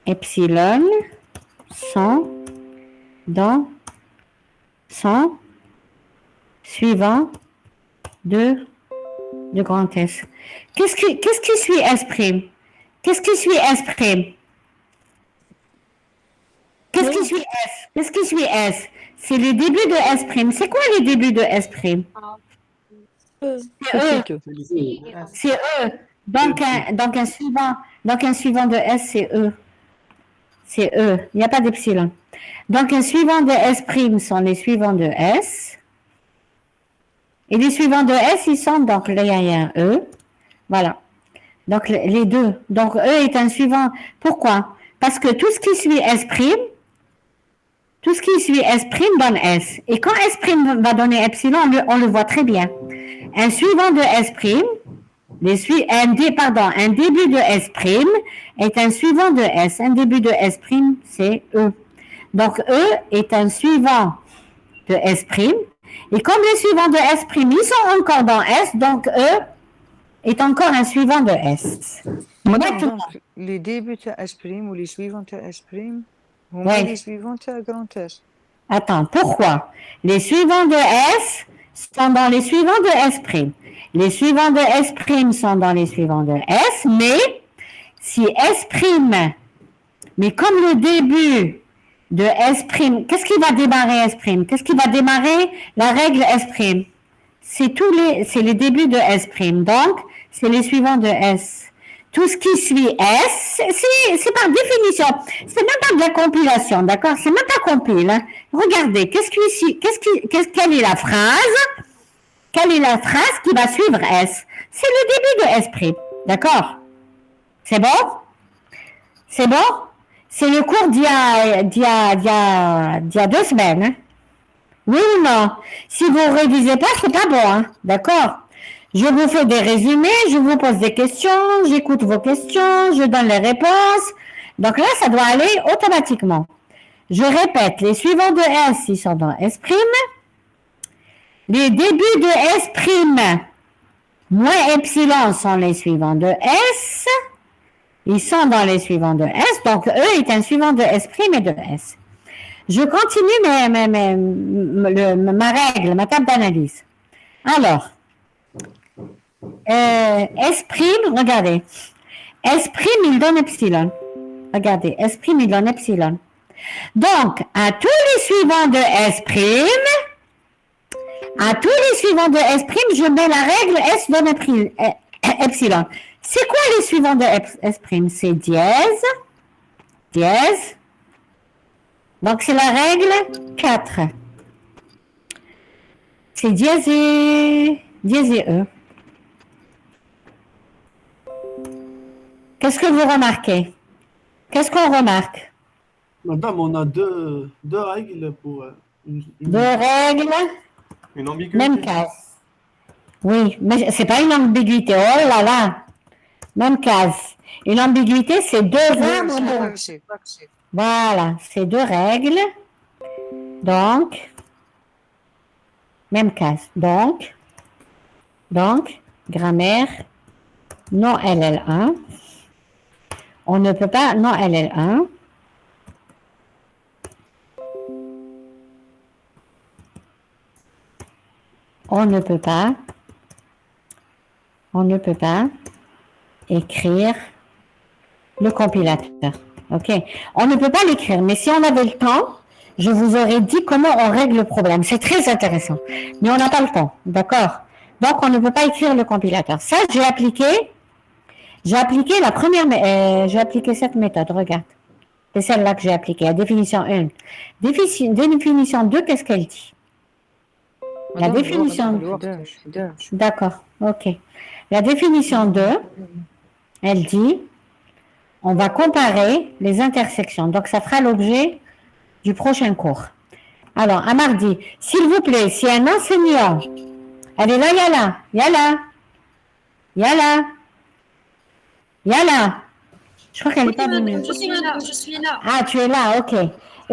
Speaker 1: epsilon sont suivant de grand S. Qu'est-ce qui suit S'? Qu'est-ce qui suit S'? Qu'est-ce qui suit S? Qu'est-ce qui suit S? C'est les débuts de S'. C'est quoi les débuts de S'?
Speaker 2: E.
Speaker 1: C'est E. C'est E. Donc un suivant de S, c'est E. C'est E. Il n'y a pas d'epsilon. Donc, un suivant de S' sont les suivants de S. Et les suivants de S, ils sont, donc là, il y a un E. Voilà. Donc, les deux. Donc, E est un suivant. Pourquoi? Parce que tout ce qui suit S', donne S. Et quand S' va donner epsilon, on le voit très bien. Un suivant de S', un début de S' est un suivant de S. Un début de S', c'est E. Donc, E est un suivant de S'. Et comme les suivants de S', ils sont encore dans S, donc E est encore un suivant de S.
Speaker 5: Maintenant, les débuts de S' ou les suivants de S',
Speaker 1: Ouais.
Speaker 5: les suivants de grand S.
Speaker 1: Attends, pourquoi? Les suivants de S sont dans les suivants de S'. Les suivants de S' sont dans les suivants de S, mais si S', mais comme le début de S', qu'est-ce qui va démarrer S'? Qu'est-ce qui va démarrer la règle S'? C'est les débuts de S'. Donc, c'est les suivants de S. Tout ce qui suit S, c'est par définition. C'est même pas de la compilation, d'accord? C'est même pas compile. Hein? Regardez, quelle est la phrase? Quelle est la phrase qui va suivre S? C'est le début de S'. D'accord? C'est bon? C'est bon? C'est le cours d'il y a 2 semaines. Hein? Oui ou non? Si vous révisez pas, c'est pas bon, hein? D'accord? Je vous fais des résumés, je vous pose des questions, j'écoute vos questions, je donne les réponses. Donc là, ça doit aller automatiquement. Je répète, les suivants de S, ils sont dans S'. Les débuts de S' moins epsilon sont les suivants de S. Ils sont dans les suivants de S, donc E est un suivant de S' et de S. Je continue ma règle, ma table d'analyse. Alors, S', regardez. S', il donne epsilon. Regardez, S', il donne epsilon. Donc, à tous les suivants de S', je mets la règle S donne epsilon. C'est quoi les suivants de S'? C'est dièse, dièse. Donc, c'est la règle 4. C'est dièse et E. Qu'est-ce que vous remarquez? Qu'est-ce qu'on remarque?
Speaker 4: Madame, on a deux règles pour
Speaker 1: Deux règles,
Speaker 3: Une ambiguïté.
Speaker 1: même case. Oui, mais c'est pas une ambiguïté. Oh là là. Même case. Une ambiguïté, c'est deux arbres. Voilà, c'est deux règles. Donc, même case. Donc, grammaire, non LL1. On ne peut pas, non LL1. On ne peut pas écrire le compilateur. OK? On ne peut pas l'écrire, mais si on avait le temps, je vous aurais dit comment on règle le problème. C'est très intéressant. Mais on n'a pas le temps. D'accord? Donc, on ne peut pas écrire le compilateur. Ça, j'ai appliqué la première, j'ai appliqué cette méthode. Regarde. C'est celle-là que j'ai appliquée, la définition 1. Définition 2, qu'est-ce qu'elle dit? La définition. D'accord, ok. La définition 2, elle dit, on va comparer les intersections. Donc, ça fera l'objet du prochain cours. Alors, à mardi, s'il vous plaît, si un enseignant, elle est là, Yala. Je crois qu'elle n'est pas venue.
Speaker 2: Je suis là.
Speaker 1: Ah, tu es là, ok.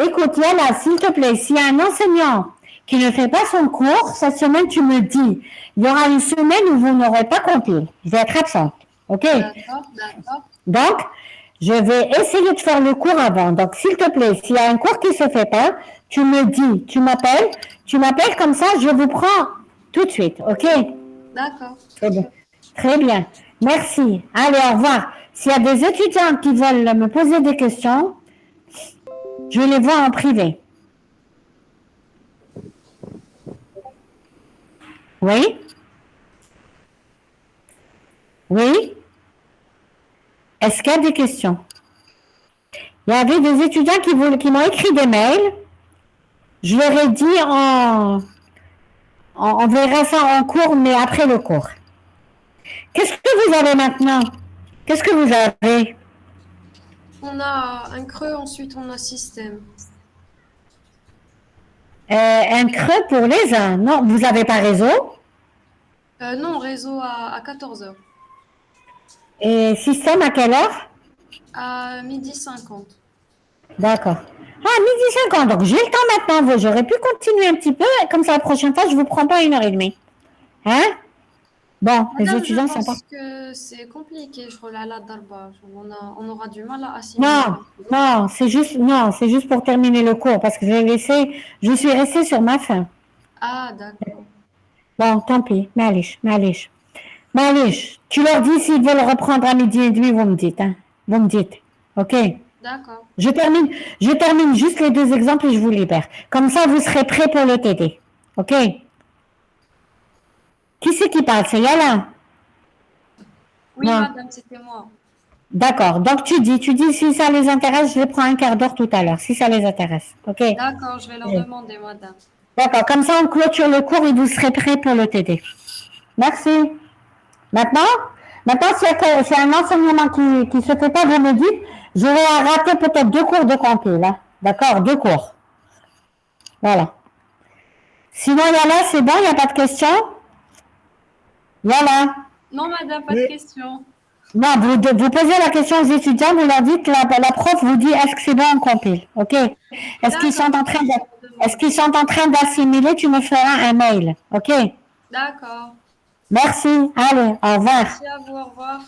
Speaker 1: Écoute, Yala, s'il te plaît, s'il y a un enseignant qui ne fait pas son cours, cette semaine, tu me dis, il y aura une semaine où vous n'aurez pas compris. Je vais être absente, ok?
Speaker 2: D'accord.
Speaker 1: Donc, je vais essayer de faire le cours avant. Donc, s'il te plaît, s'il y a un cours qui ne se fait pas, tu me dis, tu m'appelles comme ça, je vous prends tout de suite, ok?
Speaker 2: D'accord.
Speaker 1: Très bien. Merci. Allez, au revoir. S'il y a des étudiants qui veulent me poser des questions, je les vois en privé. Oui? Oui? Est-ce qu'il y a des questions? Il y avait des étudiants qui m'ont écrit des mails. Je leur ai dit on verra ça en cours, mais après le cours. Qu'est-ce que vous avez maintenant? Qu'est-ce que vous avez?
Speaker 2: On a un creux, ensuite on a système.
Speaker 1: Un creux pour les uns. Non, vous n'avez pas réseau?
Speaker 2: Non, réseau à 14h.
Speaker 1: Et système à quelle heure?
Speaker 2: À 12h50.
Speaker 1: D'accord. Ah, 12h50, donc j'ai le temps maintenant. J'aurais pu continuer un petit peu, comme ça la prochaine fois, je ne vous prends pas 1h30. Hein? Bon, les
Speaker 2: Madame,
Speaker 1: étudiants
Speaker 2: je
Speaker 1: sont pas...
Speaker 2: pense que c'est compliqué, je relâche la darba. On aura du mal à assimiler.
Speaker 1: Non, c'est juste pour terminer le cours, parce que je suis restée sur ma faim.
Speaker 2: Ah, d'accord.
Speaker 1: Bon, tant pis, معليش. Tu leur dis s'ils veulent reprendre à 12h30, vous me dites, hein. Vous me dites, ok?
Speaker 2: D'accord.
Speaker 1: Je termine juste les deux exemples et je vous libère. Comme ça, vous serez prêts pour le TD. Ok? Qui c'est qui parle? C'est Yala?
Speaker 2: Oui,
Speaker 1: Non.
Speaker 2: madame, c'était moi.
Speaker 1: D'accord. Donc, tu dis si ça les intéresse, je les prends un quart d'heure tout à l'heure, si ça les intéresse. Ok?
Speaker 2: D'accord, je vais leur
Speaker 1: Oui.
Speaker 2: demander, madame.
Speaker 1: D'accord. Comme ça, on clôture le cours et vous serez prêts pour le TD. Merci. Maintenant, s'il y a un enseignement qui ne se fait pas, vous me dites, je vais rater peut-être 2 cours de compil, là. D'accord? 2 cours. Voilà. Sinon, Yana, c'est bon, il n'y a pas de question? Yana?
Speaker 7: Non, madame, pas de question.
Speaker 1: Non, vous posez la question aux étudiants, vous leur dites, la prof vous dit, est-ce que c'est bon, on compile, ok? Est-ce qu'ils sont en train d'assimiler, tu me feras un mail, ok?
Speaker 7: D'accord.
Speaker 1: Merci, allez, au revoir.
Speaker 7: Merci à vous, au revoir.